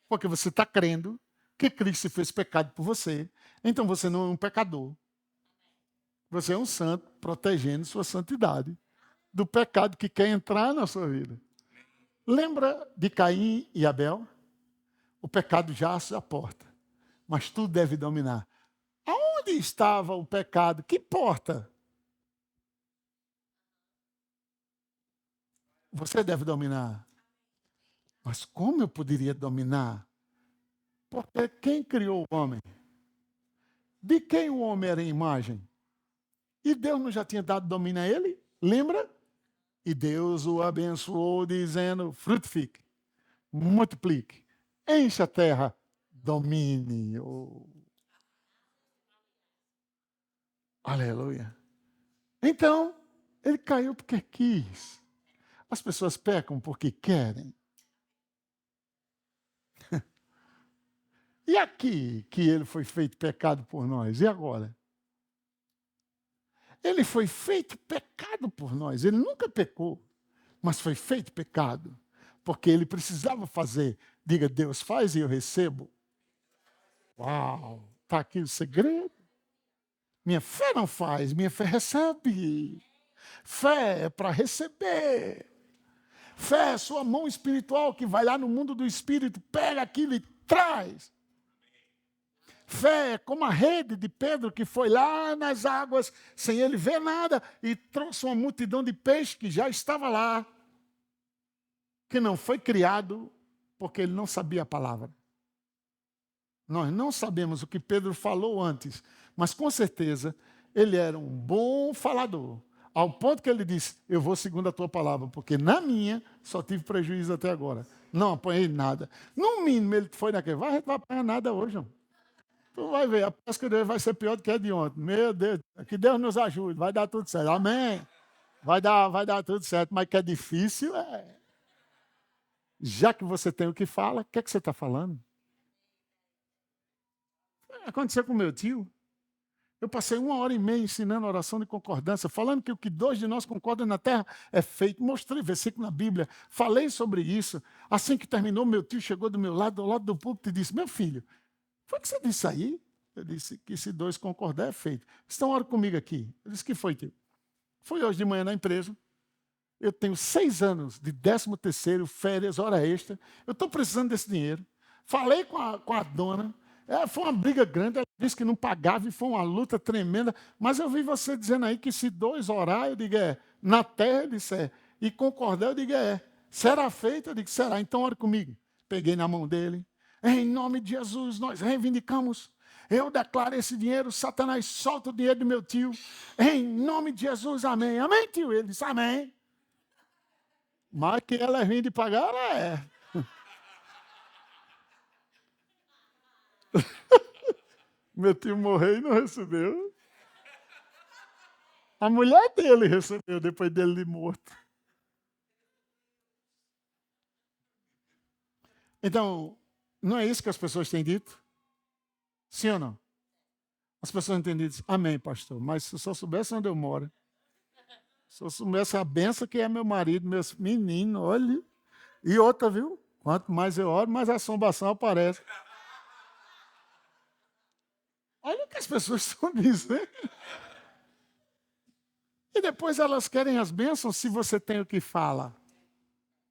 Speaker 1: Porque você está crendo que Cristo fez pecado por você. Então você não é um pecador. Você é um santo protegendo sua santidade do pecado que quer entrar na sua vida. Lembra de Caim e Abel? O pecado jaz à porta, mas tu deve dominar. Aonde estava o pecado? Que porta? Você deve dominar. Mas como eu poderia dominar? Porque quem criou o homem? De quem o homem era a imagem? E Deus não já tinha dado domínio a ele? Lembra? E Deus o abençoou, dizendo: frutifique, multiplique, encha a terra, domine. Oh. Aleluia. Então, ele caiu porque quis. As pessoas pecam porque querem. E aqui que ele foi feito pecado por nós? E agora? Ele foi feito pecado por nós. Ele nunca pecou, mas foi feito pecado. Porque ele precisava fazer. Diga, Deus faz e eu recebo. Uau! Está aqui o segredo. Minha fé não faz, minha fé recebe. Fé é para receber. Fé é sua mão espiritual que vai lá no mundo do espírito, pega aquilo e traz. Fé é como a rede de Pedro que foi lá nas águas sem ele ver nada e trouxe uma multidão de peixe que já estava lá, que não foi criado porque ele não sabia a palavra. Nós não sabemos o que Pedro falou antes, mas com certeza ele era um bom falador, ao ponto que ele disse: eu vou segundo a tua palavra, porque na minha só tive prejuízo até agora. Não apanhei nada. No mínimo ele foi naquele, a gente não vai apanhar nada hoje, não. Tu vai ver, a pesca dele vai ser pior do que a de ontem. Meu Deus, que Deus nos ajude, vai dar tudo certo. Amém. Vai dar tudo certo, mas que é difícil, é. Já que você tem o que fala, o que é que você está falando? Aconteceu com meu tio. Eu passei 1h30 ensinando oração de concordância, falando que o que dois de nós concordam na terra é feito. Mostrei versículo na Bíblia, falei sobre isso. Assim que terminou, meu tio chegou do meu lado, ao lado do púlpito, e disse: meu filho, foi que você disse aí? Eu disse que se dois concordar é feito. Estão ora comigo aqui. Eu disse: que foi, tio? Fui hoje de manhã na empresa. Eu tenho 6 anos de 13º, férias, hora extra. Eu estou precisando desse dinheiro. Falei com a dona. Foi uma briga grande. Ela disse que não pagava e foi uma luta tremenda. Mas eu vi você dizendo aí que se 2 orar, eu digo: na terra, eu disse: e concordar, eu digo: será feito? Eu digo: será. Então ore comigo. Peguei na mão dele. Em nome de Jesus, nós reivindicamos. Eu declaro esse dinheiro. Satanás, solta o dinheiro do meu tio. Em nome de Jesus, amém. Amém, tio? Ele disse: amém. Mas que ela é ruim de pagar, ela é. Meu tio morreu e não recebeu. A mulher dele recebeu depois dele morto. Então, não é isso que as pessoas têm dito? Sim ou não? As pessoas têm dito: amém, pastor, mas se eu só soubesse onde eu moro, se eu soubesse a benção que é meu marido, meus meninos, olha. E outra, viu? Quanto mais eu oro, mais a assombração aparece. Olha o que as pessoas estão dizendo. E depois elas querem as bênçãos se você tem o que fala.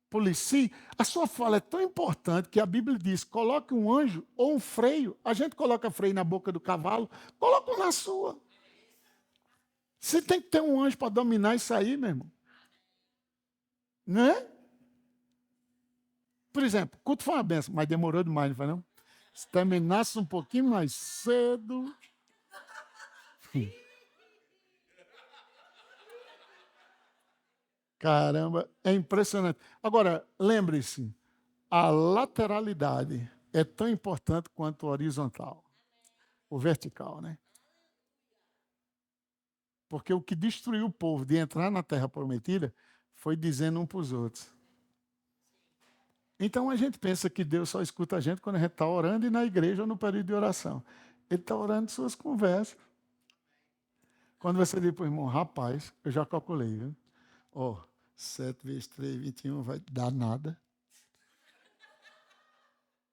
Speaker 1: Policie, a sua fala é tão importante que a Bíblia diz: coloque um anjo ou um freio. A gente coloca freio na boca do cavalo, coloca um na sua. Você tem que ter um anjo para dominar isso aí, meu irmão. Né? Por exemplo, o culto foi uma benção, mas demorou demais, não foi não? Se terminasse um pouquinho mais cedo. Caramba, é impressionante. Agora, lembre-se, a lateralidade é tão importante quanto a horizontal. o vertical, né? Porque o que destruiu o povo de entrar na terra prometida foi dizendo um para os outros. Então a gente pensa que Deus só escuta a gente quando a gente está orando e na igreja ou no período de oração. Ele está orando suas conversas. Quando você diz para o irmão, rapaz, eu já calculei, viu? Ó, 7 vezes 3, 21, vai dar nada.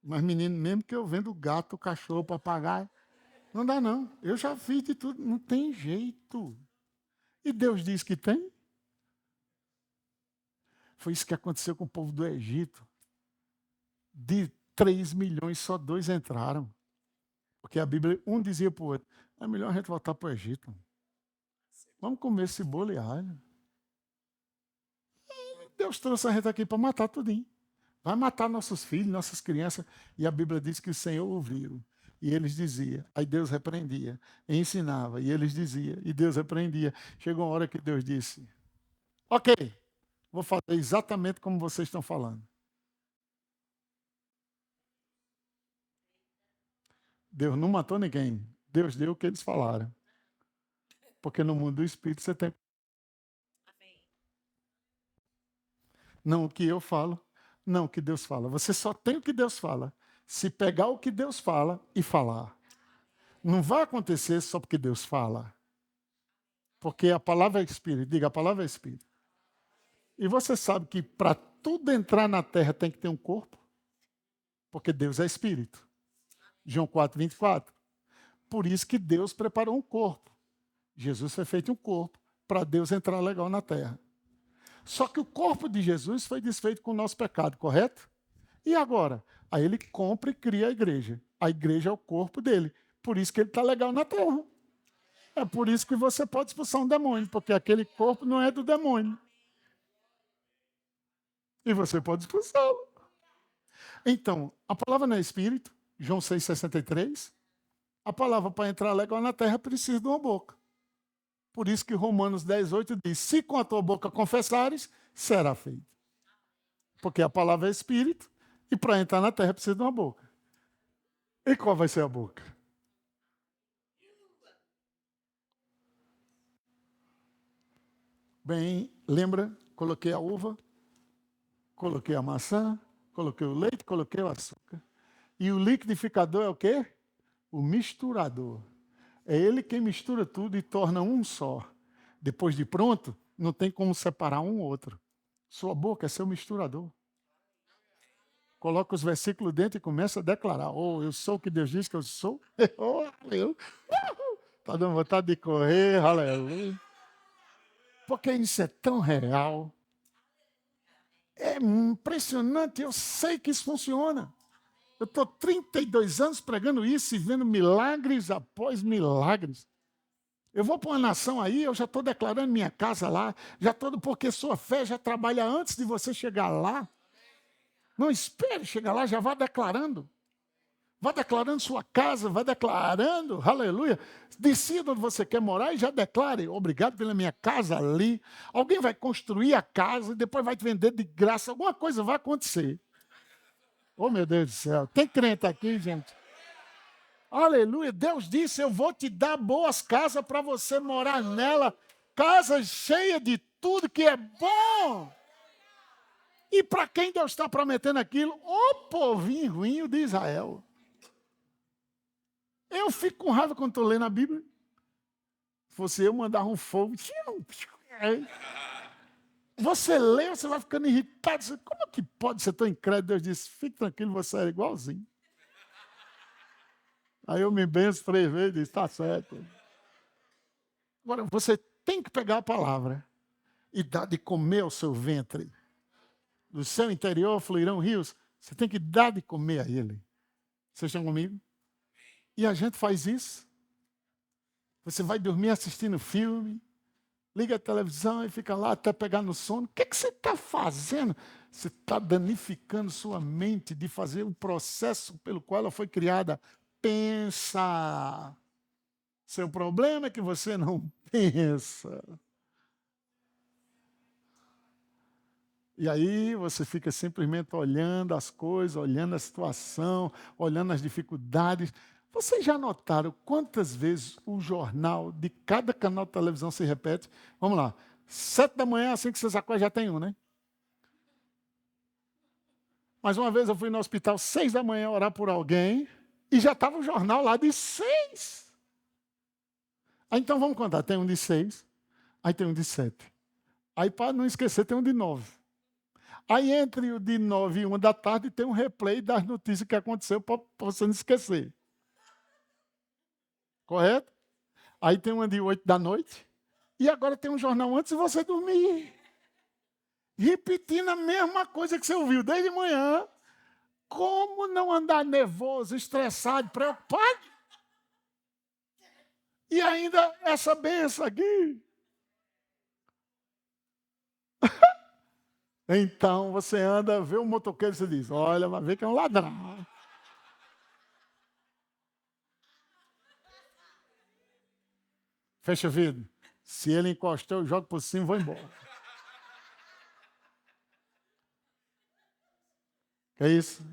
Speaker 1: Mas, menino, mesmo que eu vendo gato, cachorro, papagaio, não dá não. Eu já fiz de tudo, não tem jeito. E Deus diz que tem. Foi isso que aconteceu com o povo do Egito. De 3 milhões, só 2 entraram. Porque a Bíblia, um dizia para o outro, é melhor a gente voltar para o Egito. Vamos comer cebola e alho. E Deus trouxe a gente aqui para matar tudinho. Vai matar nossos filhos, nossas crianças. E a Bíblia diz que o Senhor ouviu. E eles diziam. Aí Deus repreendia. E ensinava. E eles diziam. E Deus repreendia. Chegou uma hora que Deus disse, ok, vou fazer exatamente como vocês estão falando. Deus não matou ninguém. Deus deu o que eles falaram. Porque no mundo do Espírito você tem... Não o que eu falo, não o que Deus fala. Você só tem o que Deus fala. Se pegar o que Deus fala e falar. Não vai acontecer só porque Deus fala. Porque a palavra é Espírito. Diga, a palavra é Espírito. E você sabe que para tudo entrar na terra tem que ter um corpo? Porque Deus é Espírito. João 4, 24. Por isso que Deus preparou um corpo. Jesus foi feito um corpo para Deus entrar legal na terra. Só que o corpo de Jesus foi desfeito com o nosso pecado, correto? E agora? Aí ele compra e cria a igreja. A igreja é o corpo dele. Por isso que ele está legal na terra. É por isso que você pode expulsar um demônio, porque aquele corpo não é do demônio. E você pode expulsá-lo. Então, a palavra não é espírito, João 6,63. A palavra para entrar legal na terra precisa de uma boca. Por isso que Romanos 10,8 diz, se com a tua boca confessares, será feito. Porque a palavra é espírito, e para entrar na terra precisa de uma boca. E qual vai ser a boca? Bem, lembra? Coloquei a uva, coloquei a maçã, coloquei o leite, coloquei o açúcar. E o liquidificador é o quê? O misturador. É ele quem mistura tudo e torna um só. Depois de pronto, não tem como separar um outro. Sua boca é seu misturador. Coloca os versículos dentro e começa a declarar. Oh, eu sou o que Deus diz que eu sou. Oh, está dando vontade de correr, aleluia. Porque isso é tão real. É impressionante, eu sei que isso funciona. Eu estou 32 anos pregando isso e vendo milagres após milagres. Eu vou para uma nação aí, eu já estou declarando minha casa lá, já todo porque sua fé já trabalha antes de você chegar lá. Não espere chegar lá, já vá declarando. Vá declarando sua casa, vá declarando, aleluia. Decida onde você quer morar e já declare, obrigado pela minha casa ali. Alguém vai construir a casa e depois vai te vender de graça, alguma coisa vai acontecer. Oh, meu Deus do céu, tem crente aqui, gente? Aleluia, Deus disse, eu vou te dar boas casas para você morar nela, casas cheias de tudo que é bom. E para quem Deus está prometendo aquilo? O povinho ruim de Israel. Eu fico com raiva quando estou lendo a Bíblia. Se fosse eu mandar um fogo, você lê, você vai ficando irritado. Você, como que pode ser tão incrédulo? Deus disse, fique tranquilo, você é igualzinho. Aí eu me benço 3 vezes e disse, está certo. Agora, você tem que pegar a palavra e dar de comer ao seu ventre. Do seu interior fluirão rios. Você tem que dar de comer a ele. Vocês estão comigo? E a gente faz isso. Você vai dormir assistindo filme, liga a televisão e fica lá até pegar no sono. O que você está fazendo? Você está danificando sua mente de fazer o processo pelo qual ela foi criada. Pensa. Seu problema é que você não pensa. E aí você fica simplesmente olhando as coisas, olhando a situação, olhando as dificuldades. Vocês já notaram quantas vezes o jornal de cada canal de televisão se repete? Vamos lá. 7 da manhã, assim que vocês acordam, já tem um, né? Mas uma vez eu fui no hospital 6 da manhã orar por alguém e já estava o jornal lá de 6. Aí então vamos contar. Tem um de 6, aí tem um de 7. Aí para não esquecer tem um de 9. Aí entre o de 9 e 1 da tarde tem um replay das notícias que aconteceu para você não esquecer. Correto? Aí tem uma de 8 da noite. E agora tem um jornal antes de você dormir. Repetindo a mesma coisa que você ouviu desde manhã. Como não andar nervoso, estressado, preocupado? E ainda essa benção aqui. Então você anda, vê um motoqueiro e você diz, olha, vai ver que é um ladrão. Fecha o vidro. Se ele encostou, eu jogo por cima e vou embora. É isso?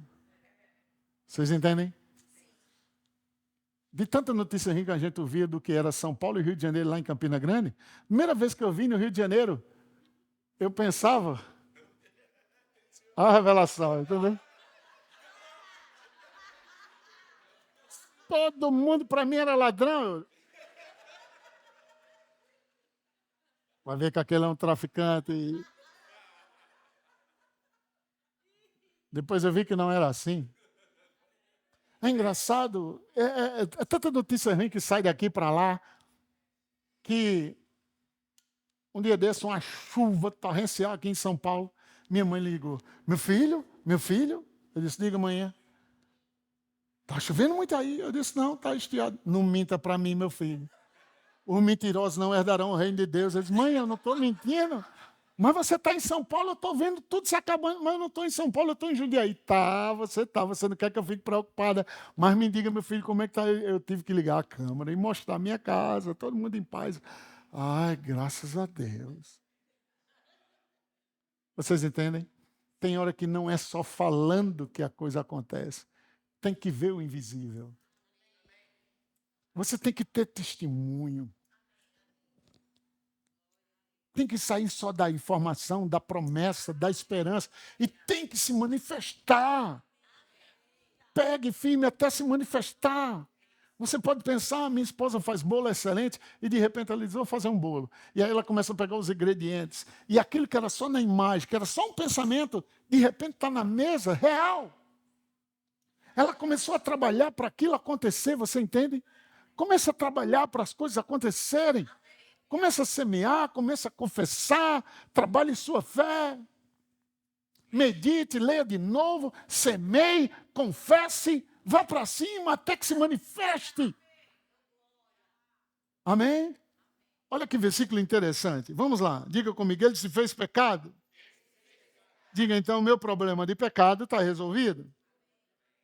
Speaker 1: Vocês entendem? De tanta notícia ruim que a gente ouvia do que era São Paulo e Rio de Janeiro lá em Campina Grande, primeira vez que eu vim no Rio de Janeiro, eu pensava, a revelação, entendeu? Todo mundo para mim era ladrão. Vai ver que aquele é um traficante. Depois eu vi que não era assim. É engraçado, é tanta notícia ruim que sai daqui para lá, que um dia desse, uma chuva torrencial aqui em São Paulo, minha mãe ligou, meu filho, eu disse, diga amanhã, está chovendo muito aí? Eu disse, não, está estiado. Não minta para mim, meu filho. Os mentirosos não herdarão o reino de Deus. Eu disse, mãe, eu não estou mentindo. Mas você está em São Paulo, eu estou vendo tudo se acabando, mas eu não estou em São Paulo, eu estou em Jundiaí. Você não quer que eu fique preocupada. Mas me diga, meu filho, como é que está? Eu tive que ligar a câmera e mostrar a minha casa, todo mundo em paz. Ai, graças a Deus. Vocês entendem? Tem hora que não é só falando que a coisa acontece. Tem que ver o invisível. Você tem que ter testemunho. Tem que sair só da informação, da promessa, da esperança. E tem que se manifestar. Pegue firme até se manifestar. Você pode pensar, minha esposa faz bolo excelente, e de repente ela diz, vou fazer um bolo. E aí ela começa a pegar os ingredientes. E aquilo que era só na imagem, que era só um pensamento, de repente está na mesa, real. Ela começou a trabalhar para aquilo acontecer, você entende? Começa a trabalhar para as coisas acontecerem. Começa a semear, começa a confessar, trabalhe sua fé. Medite, leia de novo, semeie, confesse, vá para cima até que se manifeste. Amém? Olha que versículo interessante. Vamos lá, diga comigo, ele se fez pecado? Diga então, o meu problema de pecado está resolvido.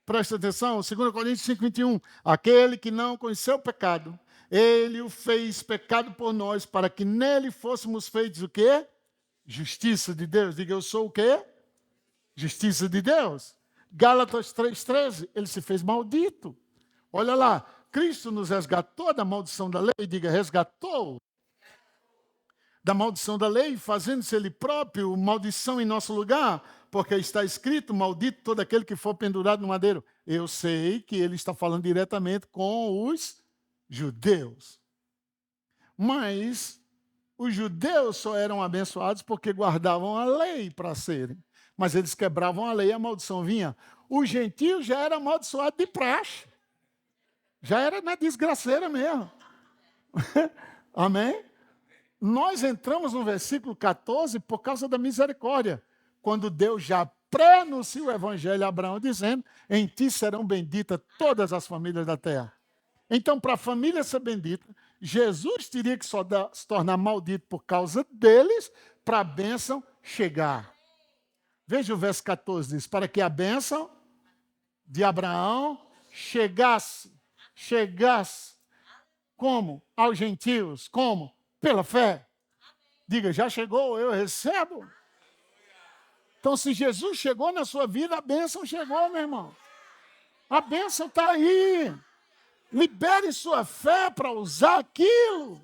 Speaker 1: Presta atenção, 2 Coríntios 5:21. Aquele que não conheceu o pecado, ele o fez pecado por nós, para que nele fôssemos feitos o quê? Justiça de Deus. Diga, eu sou o quê? Justiça de Deus. Gálatas 3:13, ele se fez maldito. Olha lá, Cristo nos resgatou da maldição da lei. Diga, resgatou da maldição da lei, fazendo-se ele próprio maldição em nosso lugar, porque está escrito, maldito todo aquele que for pendurado no madeiro. Eu sei que ele está falando diretamente com os judeus. Mas os judeus só eram abençoados porque guardavam a lei para serem. Mas eles quebravam a lei e a maldição vinha. O gentio já era amaldiçoado de praxe. Já era na desgraceira mesmo. Amém? Nós entramos no versículo 14 por causa da misericórdia. Quando Deus já pré-anuncia o evangelho a Abraão, dizendo, em ti serão benditas todas as famílias da terra. Então, para a família ser bendita, Jesus teria que se tornar maldito por causa deles, para a bênção chegar. Veja o verso 14, diz, para que a bênção de Abraão chegasse. Como? Aos gentios. Como? Pela fé. Diga, já chegou, eu recebo. Então, se Jesus chegou na sua vida, a bênção chegou, meu irmão. A bênção está aí. Libere sua fé para usar aquilo.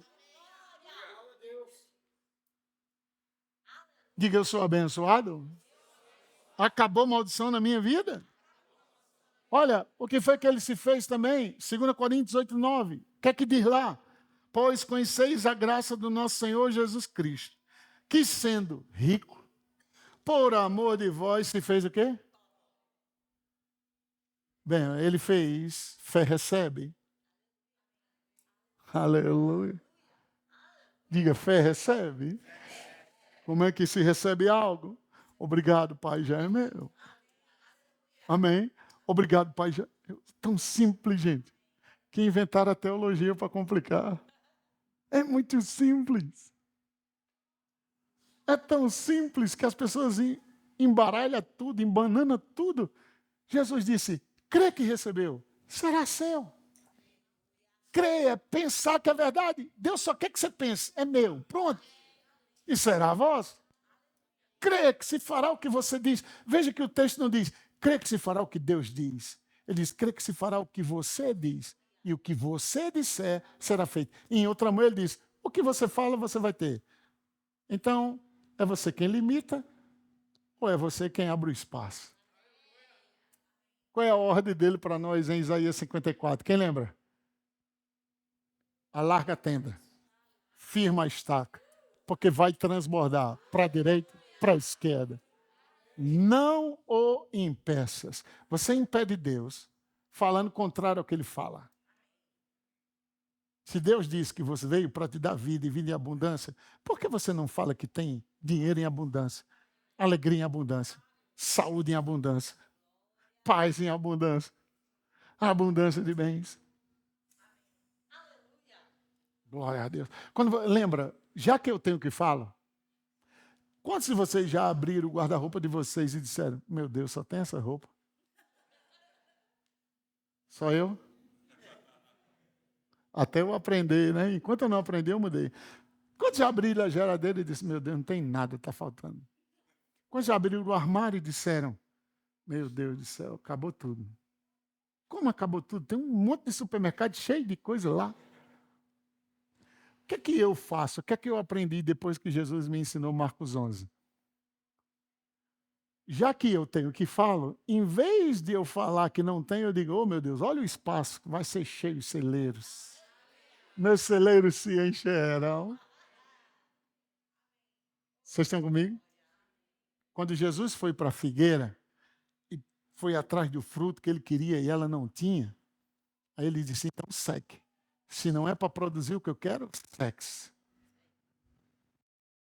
Speaker 1: Diga, eu sou abençoado. Acabou a maldição na minha vida. Olha, o que foi que ele se fez também? 2 Coríntios 8:9. O que é que diz lá? Pois conheceis a graça do nosso Senhor Jesus Cristo, que sendo rico, por amor de vós, se fez o quê? Bem, ele fez, fé recebe. Aleluia. Diga, fé recebe. Como é que se recebe algo? Obrigado, Pai, já é meu. Amém? Obrigado, Pai, já é meu. Tão simples, gente, que inventaram a teologia para complicar. É muito simples. É tão simples que as pessoas embaralham tudo, embananam tudo. Jesus disse, crê que recebeu, será seu. Creia, pensar que é verdade. Deus só quer que você pense, é meu, pronto. E será vosso. Creia que se fará o que você diz. Veja que o texto não diz, creia que se fará o que Deus diz. Ele diz, creia que se fará o que você diz. E o que você disser será feito. E em outra mão ele diz, o que você fala, você vai ter. Então, é você quem limita ou é você quem abre o espaço? Qual é a ordem dele para nós em Isaías 54? Quem lembra? Alarga a tenda, firma a estaca, porque vai transbordar para a direita, para a esquerda. Não o impeças. Você impede Deus falando contrário ao que ele fala. Se Deus diz que você veio para te dar vida e vida em abundância, por que você não fala que tem dinheiro em abundância, alegria em abundância, saúde em abundância, paz em abundância, abundância de bens? Glória a Deus. Lembra, já que eu tenho que falar, quantos de vocês já abriram o guarda-roupa de vocês e disseram, meu Deus, só tem essa roupa? Só eu? Até eu aprender, né? Enquanto eu não aprendi, eu mudei. Quantos já abriram a geladeira e disseram, meu Deus, não tem nada, está faltando? Quantos já abriram o armário e disseram, meu Deus do céu, acabou tudo? Como acabou tudo? Tem um monte de supermercado cheio de coisa lá. O que é que eu faço? O que é que eu aprendi depois que Jesus me ensinou Marcos 11? Já que eu tenho que falo, em vez de eu falar que não tenho, eu digo, oh meu Deus, olha o espaço, vai ser cheio de celeiros. Meus celeiros se encherão. Vocês estão comigo? Quando Jesus foi para a figueira e foi atrás do fruto que ele queria e ela não tinha, aí ele disse, então seque. Se não é para produzir o que eu quero, seque.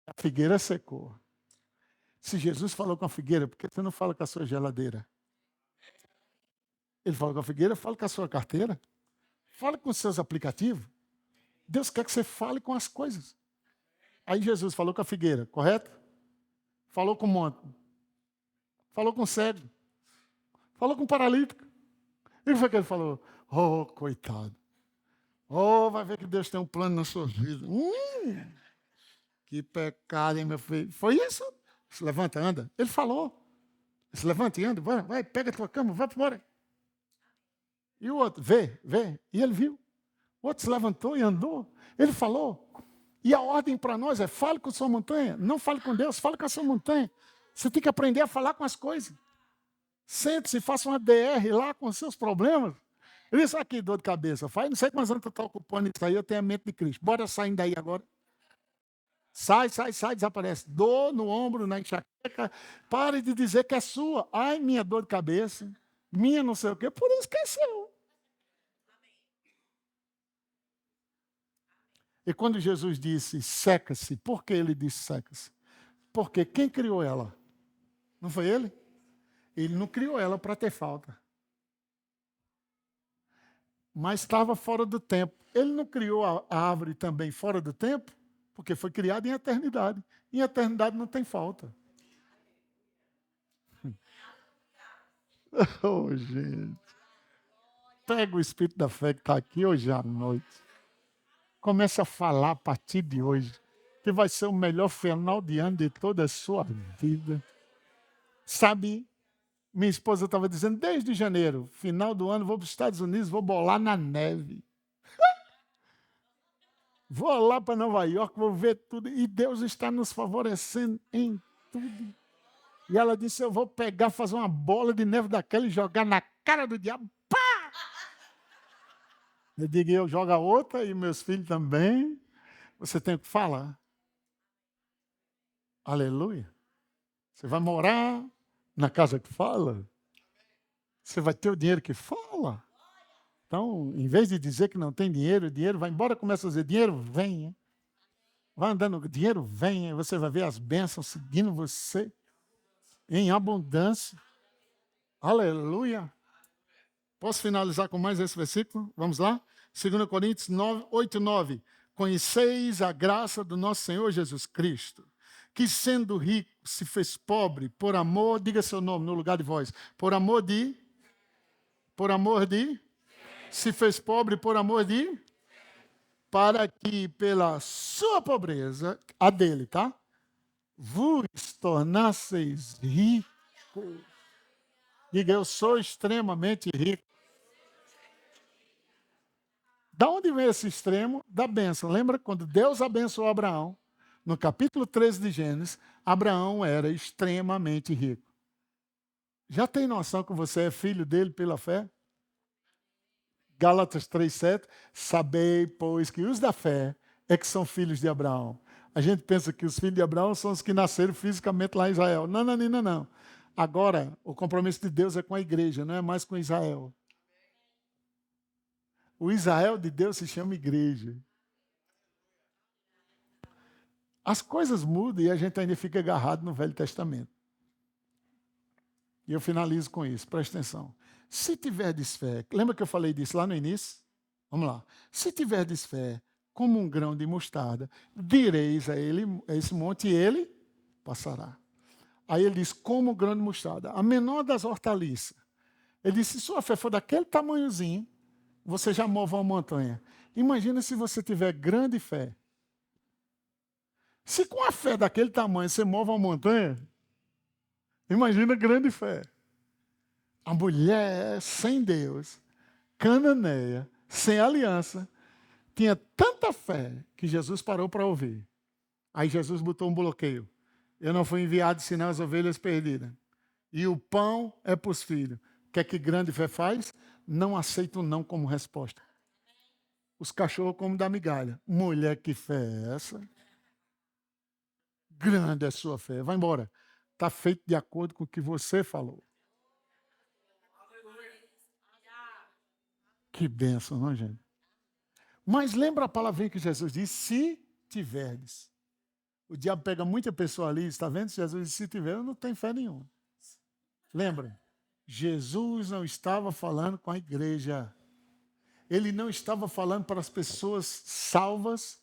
Speaker 1: A figueira secou. Se Jesus falou com a figueira, por que você não fala com a sua geladeira? Ele falou com a figueira, fala com a sua carteira. Fala com os seus aplicativos. Deus quer que você fale com as coisas. Aí Jesus falou com a figueira, correto? Falou com o monte. Falou com o cego. Falou com o paralítico. E o que foi que ele falou? Oh, coitado. Oh, vai ver que Deus tem um plano na sua vida. Que pecado, hein, meu filho? Foi isso? Se levanta, anda. Ele falou. Se levanta e anda. Vai, pega a tua cama, vai embora. E o outro, vê. E ele viu. O outro se levantou e andou. Ele falou. E a ordem para nós é, fale com a sua montanha. Não fale com Deus, fale com a sua montanha. Você tem que aprender a falar com as coisas. Sente-se, faça uma DR lá com os seus problemas. Ele disse, aqui, dor de cabeça. Faz, não sei quantos anos tu está ocupando isso aí, eu tenho a mente de Cristo. Bora saindo daí agora. Sai, desaparece. Dor no ombro, na enxaqueca. Pare de dizer que é sua. Ai, minha dor de cabeça. Minha não sei o quê. Por isso que é seu. E quando Jesus disse, seca-se, por que ele disse seca-se? Porque quem criou ela? Não foi ele? Ele não criou ela para ter falta. Mas estava fora do tempo. Ele não criou a árvore também fora do tempo? Porque foi criada em eternidade. Em eternidade não tem falta. Oh, gente. Pega o Espírito da fé que está aqui hoje à noite. Comece a falar a partir de hoje. Que vai ser o melhor final de ano de toda a sua vida. Sabe, Minha esposa estava dizendo, desde janeiro, final do ano, vou para os Estados Unidos, vou bolar na neve. Vou lá para Nova York, vou ver tudo. E Deus está nos favorecendo em tudo. E ela disse, eu vou pegar, fazer uma bola de neve daquela e jogar na cara do diabo. Pá! Eu digo, eu jogo a outra e meus filhos também. Você tem que falar. Aleluia. Você vai morar na casa que fala. Você vai ter o dinheiro que fala. Então, em vez de dizer que não tem dinheiro, o dinheiro vai embora, começa a dizer, dinheiro vem. Vai andando, dinheiro vem, você vai ver as bênçãos seguindo você em abundância. Aleluia. Posso finalizar com mais esse versículo? Vamos lá? 2 Coríntios 8, 9. Conheceis a graça do nosso Senhor Jesus Cristo, que sendo rico se fez pobre por amor, diga seu nome no lugar de voz, por amor de, se fez pobre por amor de, para que pela sua pobreza, a dele, tá? Vos tornasseis ricos. Diga, eu sou extremamente rico. Da onde vem esse extremo? Da bênção. Lembra quando Deus abençoou Abraão? No capítulo 13 de Gênesis, Abraão era extremamente rico. Já tem noção que você é filho dele pela fé? Gálatas 3,7. Sabei, pois, que os da fé é que são filhos de Abraão. A gente pensa que os filhos de Abraão são os que nasceram fisicamente lá em Israel. Não, não, não, não. Agora, o compromisso de Deus é com a igreja, não é mais com Israel. O Israel de Deus se chama igreja. As coisas mudam e a gente ainda fica agarrado no Velho Testamento. E eu finalizo com isso, presta atenção. Se tiverdes fé, lembra que eu falei disso lá no início? Vamos lá. Se tiverdes fé, como um grão de mostarda, direis a ele, a esse monte, e ele passará. Aí ele diz, como um grão de mostarda, a menor das hortaliças. Ele disse, se sua fé for daquele tamanhozinho, você já move uma montanha. Imagina se você tiver grande fé. Se com a fé daquele tamanho você move uma montanha, imagina grande fé. A mulher sem Deus, cananeia, sem aliança, tinha tanta fé que Jesus parou para ouvir. Aí Jesus botou um bloqueio. Eu não fui enviado senão as ovelhas perdidas. E o pão é para os filhos. O que é que grande fé faz? Não aceita o não como resposta. Os cachorros comem da migalha. Mulher, que fé é essa? Grande é a sua fé. Vai embora. Está feito de acordo com o que você falou. Que bênção, não, gente? Mas lembra a palavrinha que Jesus disse? Se tiverdes. O diabo pega muita pessoa ali, está vendo? Jesus disse, se tiver, eu não tenho fé nenhuma. Lembra? Jesus não estava falando com a igreja. Ele não estava falando para as pessoas salvas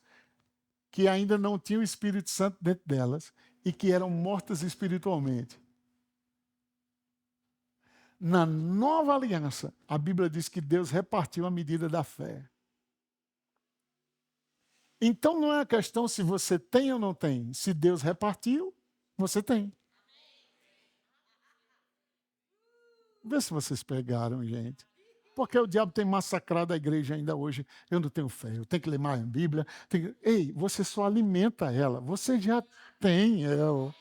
Speaker 1: que ainda não tinham o Espírito Santo dentro delas e que eram mortas espiritualmente. Na nova aliança, a Bíblia diz que Deus repartiu a medida da fé. Então não é a questão se você tem ou não tem. Se Deus repartiu, você tem. Vê se vocês pegaram, gente. Porque o diabo tem massacrado a igreja ainda hoje. Eu não tenho fé, eu tenho que ler mais a Bíblia. Ei, você só alimenta ela. Você já tem ela.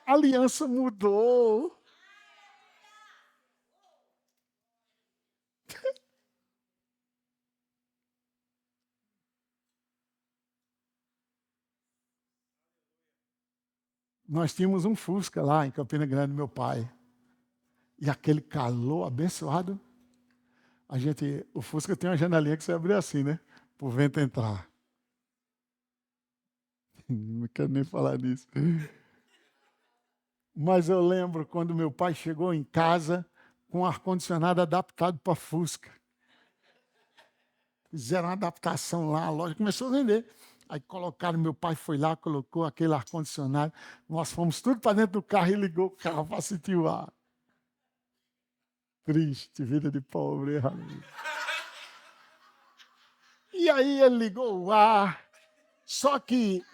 Speaker 1: A aliança mudou. Nós tínhamos um Fusca lá em Campina Grande, meu pai. E aquele calor abençoado. O Fusca tem uma janelinha que você abre assim, né? Para o vento entrar. Não quero nem falar nisso. Mas eu lembro quando meu pai chegou em casa com ar-condicionado adaptado para Fusca. Fizeram uma adaptação lá, a loja começou a vender. Aí colocaram, meu pai foi lá, colocou aquele ar-condicionado. Nós fomos tudo para dentro do carro e ligou o carro para sentir o ar. Triste, vida de pobre. E aí ele ligou o ar, só que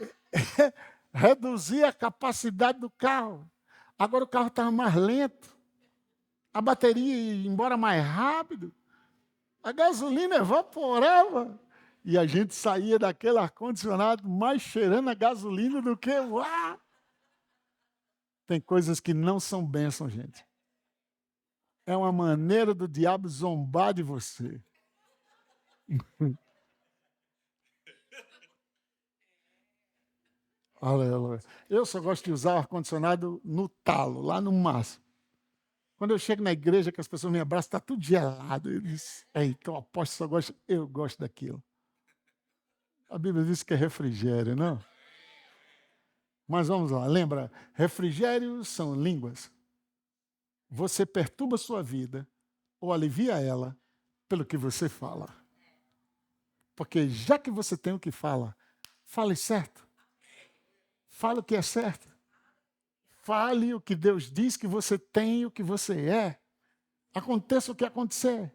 Speaker 1: reduzia a capacidade do carro. Agora o carro estava mais lento. a bateria ia embora mais rápido, a gasolina evaporava. E a gente saía daquele ar-condicionado mais cheirando a gasolina do que o ar. Tem coisas que não são bênção, gente. É uma maneira do diabo zombar de você. Aleluia. Eu só gosto de usar o ar-condicionado no talo, lá no máximo. Quando eu chego na igreja, que as pessoas me abraçam, está tudo gelado. Eu disse, então o apóstolo só gosta, eu gosto daquilo. A Bíblia diz que é refrigério, não? Mas vamos lá, lembra, refrigério são línguas. Você perturba a sua vida ou alivia ela pelo que você fala. Porque já que você tem o que fala, fale certo. Fale o que é certo. Fale o que Deus diz que você tem e o que você é. Aconteça o que acontecer.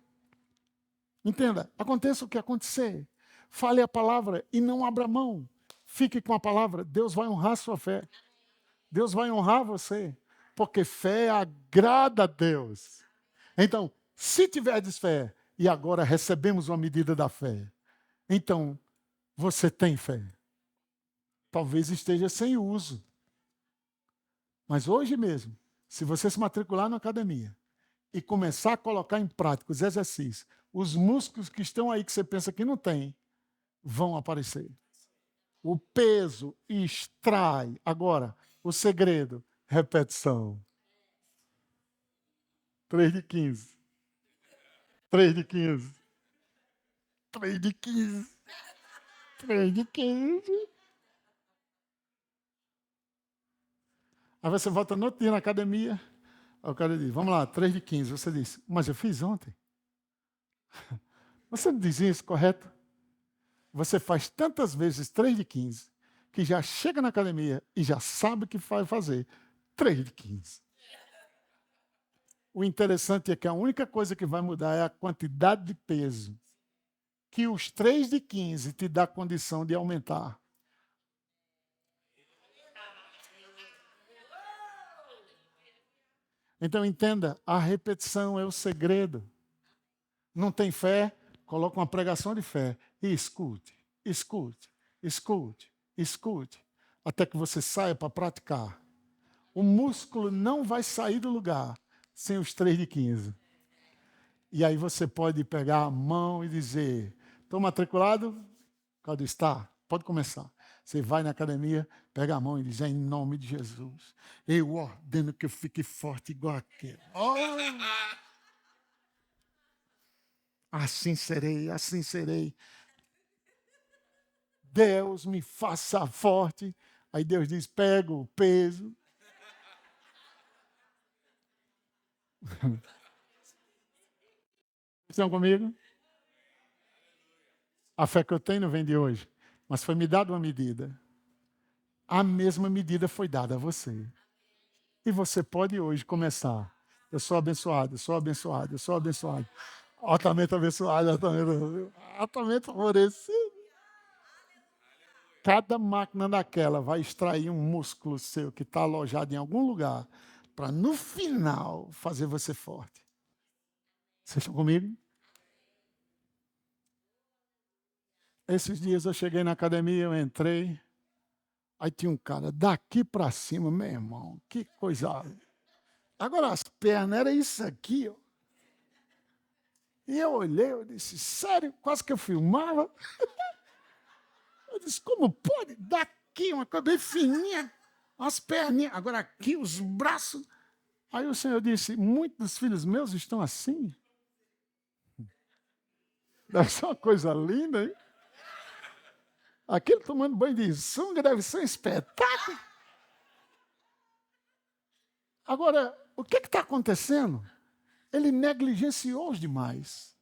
Speaker 1: Entenda, aconteça o que acontecer. Fale a palavra e não abra mão. Fique com a palavra. Deus vai honrar a sua fé. Deus vai honrar você. Porque fé agrada a Deus. Então, se tiverdes fé, e agora recebemos uma medida da fé, então você tem fé. Talvez esteja sem uso. Mas hoje mesmo, se você se matricular na academia e começar a colocar em prática os exercícios, os músculos que estão aí que você pensa que não tem, vão aparecer. O peso extrai. Agora, o segredo, repetição. 3 de 15. 3 de 15. 3 de 15. 3 de 15. Aí você volta no outro dia na academia. Aí o cara diz, vamos lá, 3 de 15. Você diz, mas eu fiz ontem. Você não dizia isso, correto? Você faz tantas vezes 3 de 15, que já chega na academia e já sabe o que vai fazer. 3 de 15. O interessante é que a única coisa que vai mudar é a quantidade de peso, que os 3 de 15 te dá condição de aumentar. Então entenda, a repetição é o segredo. Não tem fé? Coloca uma pregação de fé e escute, escute, escute, escute, até que você saia para praticar. O músculo não vai sair do lugar sem os 3 de 15. E aí você pode pegar a mão e dizer, estou matriculado? Cadê está? Pode começar. Você vai na academia, pega a mão e diz, em nome de Jesus, eu ordeno que eu fique forte igual aquele. Oh! Assim serei, assim serei. Deus me faça forte. Aí Deus diz, pega o peso. Estão comigo? A fé que eu tenho não vem de hoje, mas foi me dada uma medida. A mesma medida foi dada a você. E você pode hoje começar. Eu sou abençoado, eu sou abençoado, eu sou abençoado. Altamente abençoado, altamente favorecido. Cada máquina daquela vai extrair um músculo seu que está alojado em algum lugar para, no final, fazer você forte. Vocês estão comigo? Esses dias eu cheguei na academia, eu entrei, aí tinha um cara daqui para cima, meu irmão, que coisa. Agora as pernas, era isso aqui, ó. E eu olhei, eu disse, sério? Quase que eu filmava. Eu disse, como pode? Daqui, uma coisa bem fininha, as perninhas. Agora aqui, os braços. Aí o Senhor disse, muitos dos filhos meus estão assim. Deve ser uma coisa linda, hein? Aquele tomando banho de sunga deve ser um espetáculo. Agora, o que está acontecendo? Ele negligenciou os demais.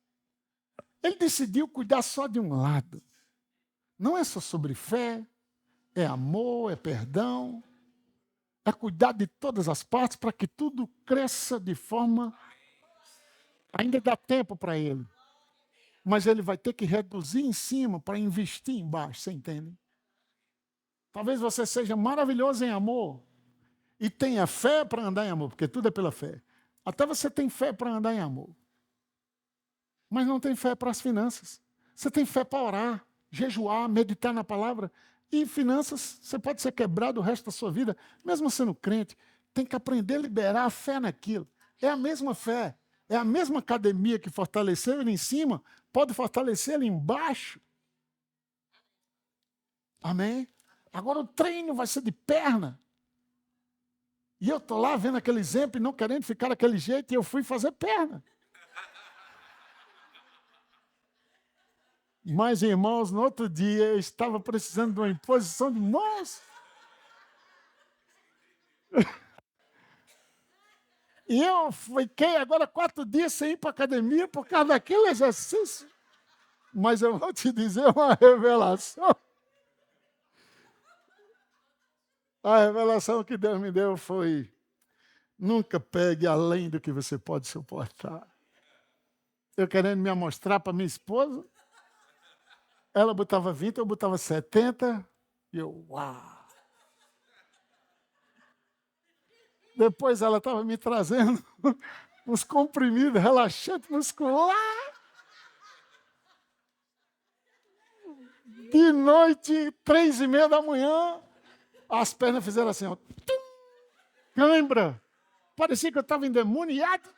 Speaker 1: Ele decidiu cuidar só de um lado. Não é só sobre fé, é amor, é perdão, é cuidar de todas as partes para que tudo cresça de forma... Ainda dá tempo para ele. Mas ele vai ter que reduzir em cima para investir embaixo, você entende? Talvez você seja maravilhoso em amor e tenha fé para andar em amor, porque tudo é pela fé. Até você tem fé para andar em amor. Mas não tem fé para as finanças. Você tem fé para orar, jejuar, meditar na palavra. E em finanças, você pode ser quebrado o resto da sua vida, mesmo sendo crente. Tem que aprender a liberar a fé naquilo. É a mesma fé. É a mesma academia que fortaleceu ele em cima, pode fortalecer ele embaixo. Amém? Agora o treino vai ser de perna. E eu estou lá vendo aquele exemplo e não querendo ficar daquele jeito, e eu fui fazer perna. Mas, irmãos, no outro dia eu estava precisando de uma imposição de mãos. E eu fiquei agora 4 dias sem ir para a academia por causa daquele exercício. Mas eu vou te dizer uma revelação. A revelação que Deus me deu foi: nunca pegue além do que você pode suportar. Eu querendo me amostrar para minha esposa, ela botava 20, eu botava 70, e eu, uau! Depois ela estava me trazendo uns comprimidos relaxantes muscular. De noite, 3:30 da manhã, as pernas fizeram assim, ó. Cãibra. Parecia que eu estava endemoniado.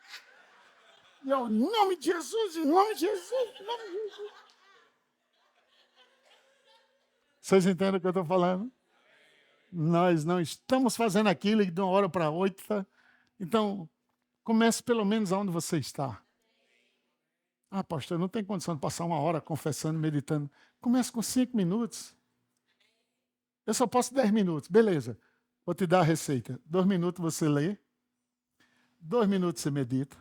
Speaker 1: E eu, em nome de Jesus, em nome de Jesus, em nome de Jesus. Vocês entendem o que eu estou falando? Nós não estamos fazendo aquilo de uma hora para outra. Então, comece pelo menos onde você está. Ah, pastor, não tem condição de passar 1 hora confessando, meditando. Comece com 5 minutos. Eu só posso 10 minutos. Beleza. Vou te dar a receita. 2 minutos você lê. 2 minutos você medita.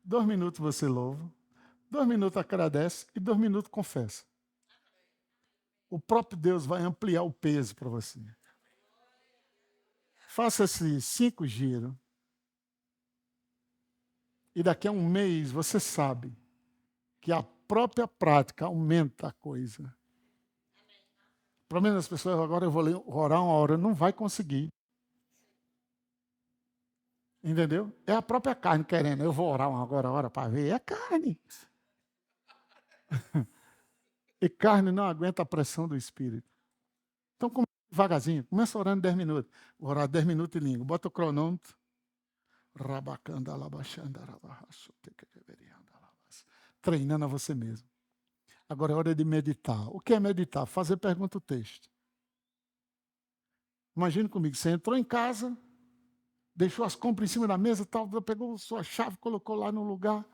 Speaker 1: 2 minutos você louva. 2 minutos agradece. E 2 minutos confessa. O próprio Deus vai ampliar o peso para você. Faça esses 5 giros. E daqui a um mês você sabe que a própria prática aumenta a coisa. Pelo menos as pessoas, agora eu vou orar 1 hora, não vai conseguir. Entendeu? É a própria carne querendo. Eu vou orar agora 1 hora para ver. É carne. E carne não aguenta a pressão do Espírito. Então, começa devagarzinho. Começa orando 10 minutos. Vou orar 10 minutos em língua. Bota o cronômetro. Treinando a você mesmo. Agora é hora de meditar. O que é meditar? Fazer pergunta o texto. Imagine comigo, você entrou em casa, deixou as compras em cima da mesa, tal, pegou sua chave, colocou lá no lugar,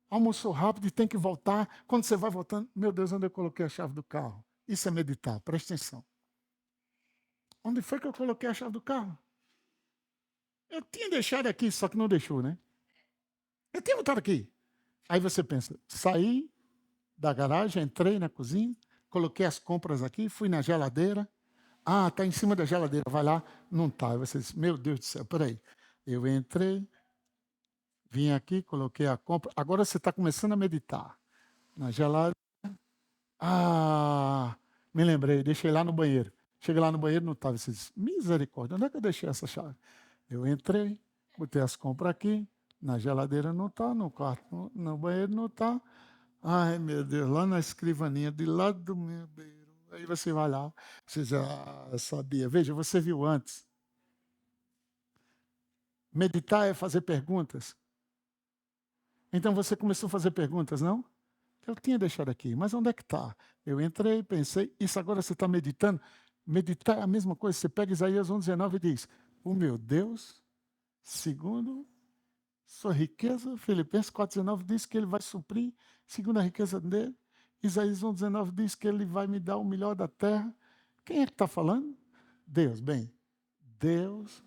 Speaker 1: almoçou rápido e tem que voltar. Quando você vai voltando, meu Deus, onde eu coloquei a chave do carro? Isso é meditar, presta atenção. Onde foi que eu coloquei a chave do carro? Eu tinha deixado aqui, só que não deixou, né? Eu tinha botado aqui. Aí você pensa, saí da garagem, entrei na cozinha, coloquei as compras aqui, fui na geladeira. Ah, está em cima da geladeira, vai lá, não está. Aí você diz, meu Deus do céu, peraí. Eu entrei, vim aqui, coloquei a compra. Agora você está começando a meditar. Na geladeira. Ah, me lembrei, deixei lá no banheiro. Cheguei lá no banheiro, não estava. Você diz, misericórdia, onde é que eu deixei essa chave? Eu entrei, botei as compras aqui, na geladeira não está, no quarto, no banheiro não está. Ai, meu Deus, lá na escrivaninha, de lado do meu banheiro. Aí você vai lá, você já sabia. Veja, você viu antes. Meditar é fazer perguntas. Então você começou a fazer perguntas, não? Eu tinha deixado aqui, mas onde é que está? Eu entrei, pensei, isso agora você está meditando. Meditar é a mesma coisa. Você pega Isaías 1,19 e diz, o meu Deus, segundo sua riqueza, Filipenses 4,19 diz que ele vai suprir, segundo a riqueza dele. Isaías 1,19 diz que ele vai me dar o melhor da terra. Quem é que está falando? Deus. Bem, Deus.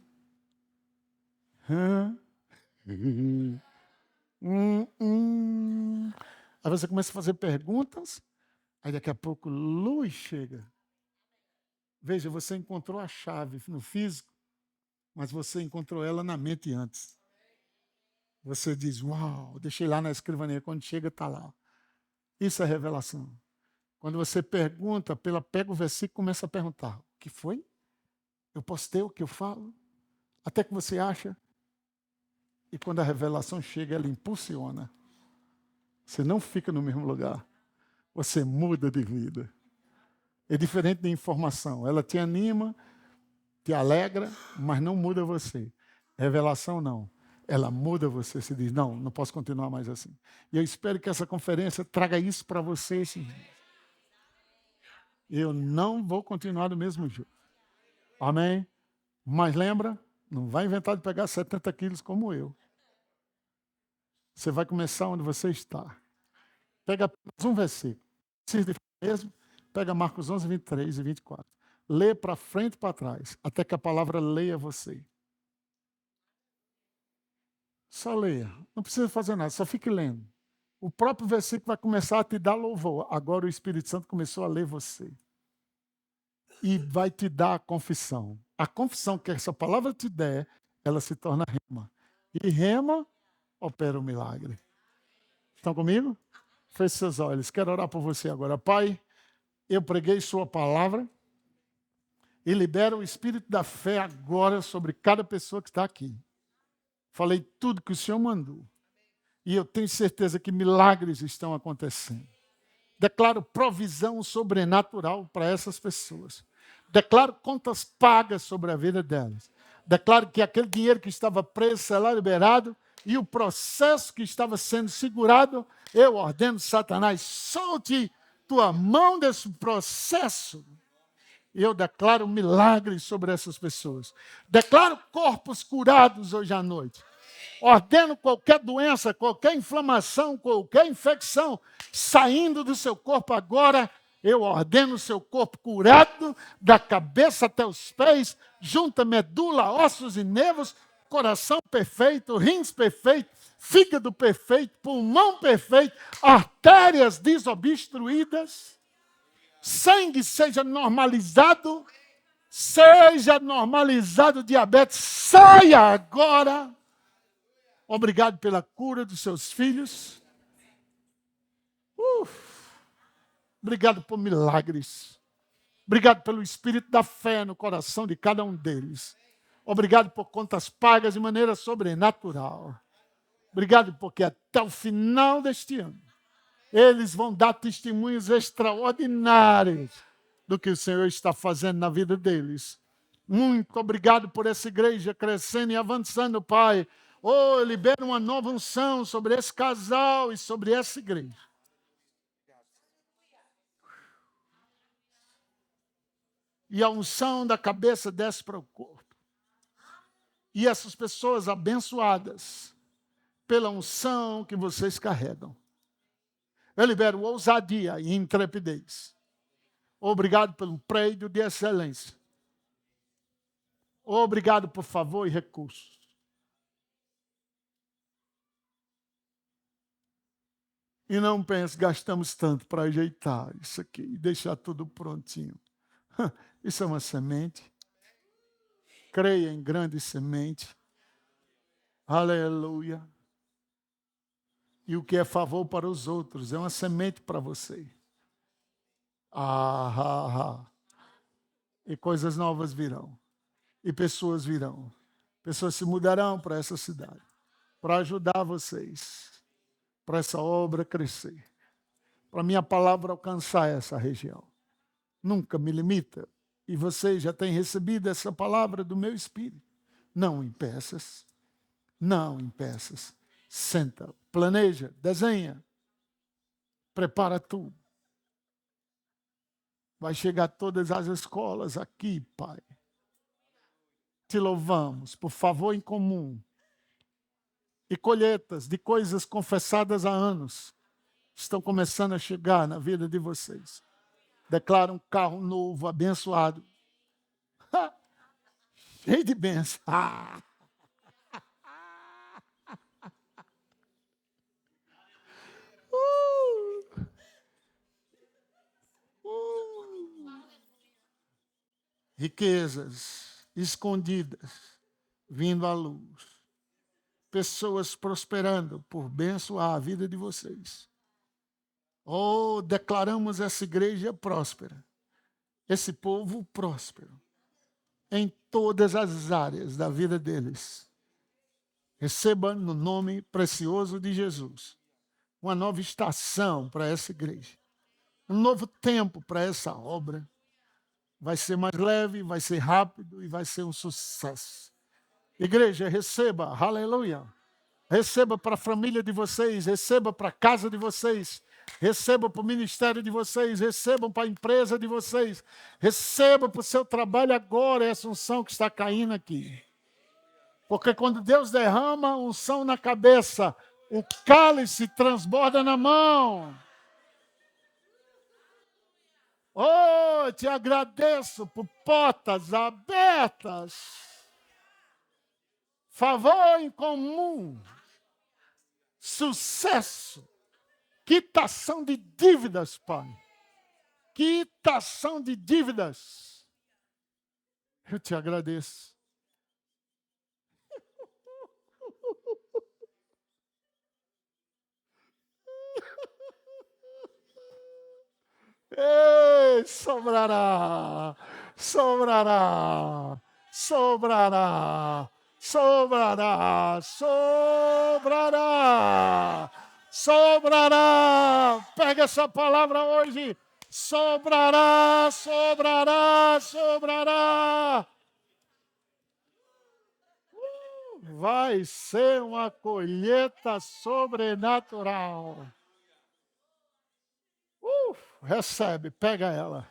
Speaker 1: Aí você começa a fazer perguntas, aí daqui a pouco luz chega. Veja, você encontrou a chave no físico, mas você encontrou ela na mente antes. Você diz, uau, deixei lá na escrivaninha, quando chega está lá. Isso é revelação. Quando você pergunta, pega o versículo e começa a perguntar, o que foi? Eu posso ter o que eu falo? Até que você acha. E quando a revelação chega, ela impulsiona. Você não fica no mesmo lugar. Você muda de vida. É diferente da informação. Ela te anima, te alegra, mas não muda você. Revelação não. Ela muda você. Você diz, não, não posso continuar mais assim. E eu espero que essa conferência traga isso para você esses dias. Eu não vou continuar do mesmo jeito. Amém? Mas lembra, não vai inventar de pegar 70 quilos como eu. Você vai começar onde você está. Pega apenas um versículo. Precisa de mesmo. Pega Marcos 11, 23 e 24. Lê para frente e para trás, até que a palavra leia você. Só leia. Não precisa fazer nada, só fique lendo. O próprio versículo vai começar a te dar louvor. Agora o Espírito Santo começou a ler você. E vai te dar a confissão. A confissão que essa palavra te der, ela se torna rema. E rema opera o milagre. Estão comigo? Feche seus olhos. Quero orar por você agora. Pai, eu preguei sua palavra e libero o espírito da fé agora sobre cada pessoa que está aqui. Falei tudo que o Senhor mandou. E eu tenho certeza que milagres estão acontecendo. Declaro provisão sobrenatural para essas pessoas. Declaro contas pagas sobre a vida delas. Declaro que aquele dinheiro que estava preso será liberado e o processo que estava sendo segurado, eu ordeno, Satanás, solte tua mão desse processo. E eu declaro milagres sobre essas pessoas. Declaro corpos curados hoje à noite. Ordeno qualquer doença, qualquer inflamação, qualquer infecção saindo do seu corpo agora. Eu ordeno o seu corpo curado, da cabeça até os pés, junta medula, ossos e nervos, coração perfeito, rins perfeito, fígado perfeito, pulmão perfeito, artérias desobstruídas, sangue seja normalizado diabetes, saia agora. Obrigado pela cura dos seus filhos. Obrigado por milagres. Obrigado pelo espírito da fé no coração de cada um deles. Obrigado por contas pagas de maneira sobrenatural. Obrigado porque até o final deste ano, eles vão dar testemunhos extraordinários do que o Senhor está fazendo na vida deles. Muito obrigado por essa igreja crescendo e avançando, Pai. Eu libero uma nova unção sobre esse casal e sobre essa igreja. E a unção da cabeça desce para o corpo. E essas pessoas abençoadas pela unção que vocês carregam. Eu libero ousadia e intrepidez. Obrigado pelo prédio de excelência. Obrigado por favor e recursos. E não pense, gastamos tanto para ajeitar isso aqui e deixar tudo prontinho. Isso é uma semente. Creia em grande semente. Aleluia. E o que é favor para os outros é uma semente para você. E coisas novas virão. E pessoas virão. Pessoas se mudarão para essa cidade. Para ajudar vocês. Para essa obra crescer. Para minha palavra alcançar essa região. Nunca me limita. E você já tem recebido essa palavra do meu espírito. Não impeças. Não impeças. Senta, planeja, desenha. Prepara tudo. Vai chegar todas as escolas aqui, Pai. Te louvamos por favor em comum. E colheitas de coisas confessadas há anos estão começando a chegar na vida de vocês. Declara um carro novo, abençoado. Cheio de bênção. Riquezas escondidas vindo à luz. Pessoas prosperando por abençoar a vida de vocês. Declaramos essa igreja próspera. Esse povo próspero. Em todas as áreas da vida deles. Receba no nome precioso de Jesus uma nova estação para essa igreja. Um novo tempo para essa obra. Vai ser mais leve, vai ser rápido e vai ser um sucesso. Igreja, receba, aleluia. Receba para a família de vocês, receba para a casa de vocês, receba para o ministério de vocês, recebam para a empresa de vocês, receba para o seu trabalho agora essa unção que está caindo aqui. Porque quando Deus derrama unção na cabeça, o cálice transborda na mão. Oh, te agradeço por portas abertas. Favor em comum. Sucesso. Quitação de dívidas, Pai. Quitação de dívidas. Eu te agradeço. Ei, sobrará, sobrará, sobrará, sobrará, sobrará, sobrará. Pega essa palavra hoje. Sobrará, sobrará, sobrará. Vai ser uma colheita sobrenatural. Recebe, pega ela.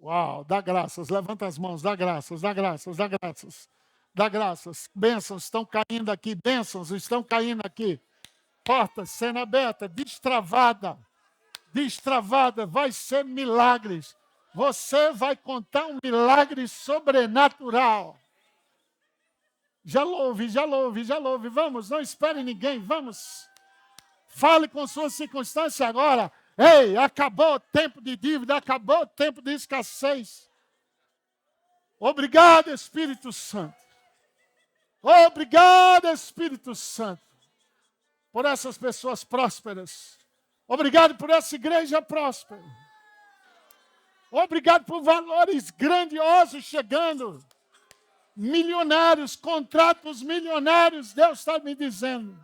Speaker 1: Uau, dá graças, levanta as mãos, dá graças, dá graças, dá graças. Dá graças, bênçãos estão caindo aqui, bênçãos estão caindo aqui. Portas sendo abertas, destravada, destravada, vai ser milagres. Você vai contar um milagre sobrenatural. Já louve, já louve, já louve. Vamos, não espere ninguém, vamos. Fale com sua circunstância agora. Ei, acabou o tempo de dívida, acabou o tempo de escassez. Obrigado, Espírito Santo. Obrigado, Espírito Santo, por essas pessoas prósperas. Obrigado por essa igreja próspera. Obrigado por valores grandiosos chegando. Milionários, contratos milionários, Deus está me dizendo.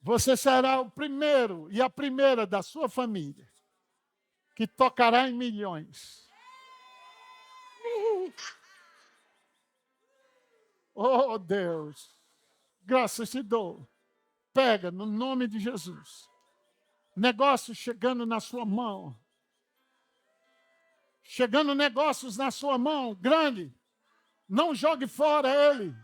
Speaker 1: Você será o primeiro e a primeira da sua família que tocará em milhões. Oh, Deus, graças te dou. Pega, no nome de Jesus. Negócios chegando na sua mão. Chegando negócios na sua mão, grande. Não jogue fora ele.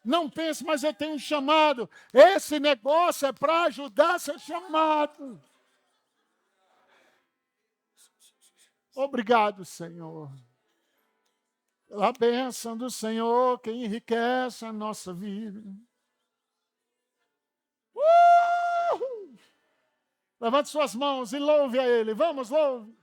Speaker 1: Não pense, mas eu tenho um chamado. Esse negócio é para ajudar seu chamado. Obrigado, Senhor. Pela bênção do Senhor que enriquece a nossa vida. Levante suas mãos e louve a Ele. Vamos, louve.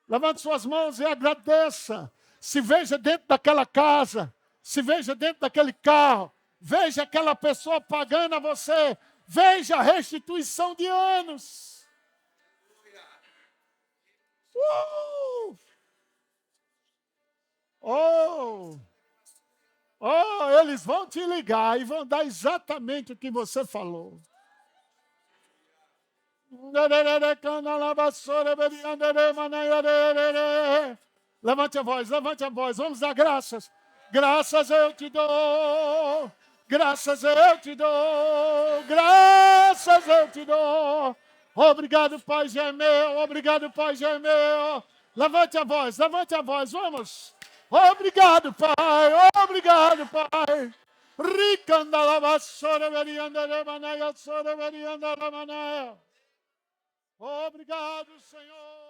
Speaker 1: Levante suas mãos e agradeça. Se veja dentro daquela casa. Se veja dentro daquele carro, veja aquela pessoa pagando a você, veja a restituição de anos. Eles vão te ligar e vão dar exatamente o que você falou. Levante a voz, vamos dar graças. Graças eu te dou, graças eu te dou, graças eu te dou. Obrigado, Pai já é meu, obrigado, Pai já é meu. Levante a voz, vamos. Obrigado, Pai, obrigado, Pai. Obrigado, Senhor.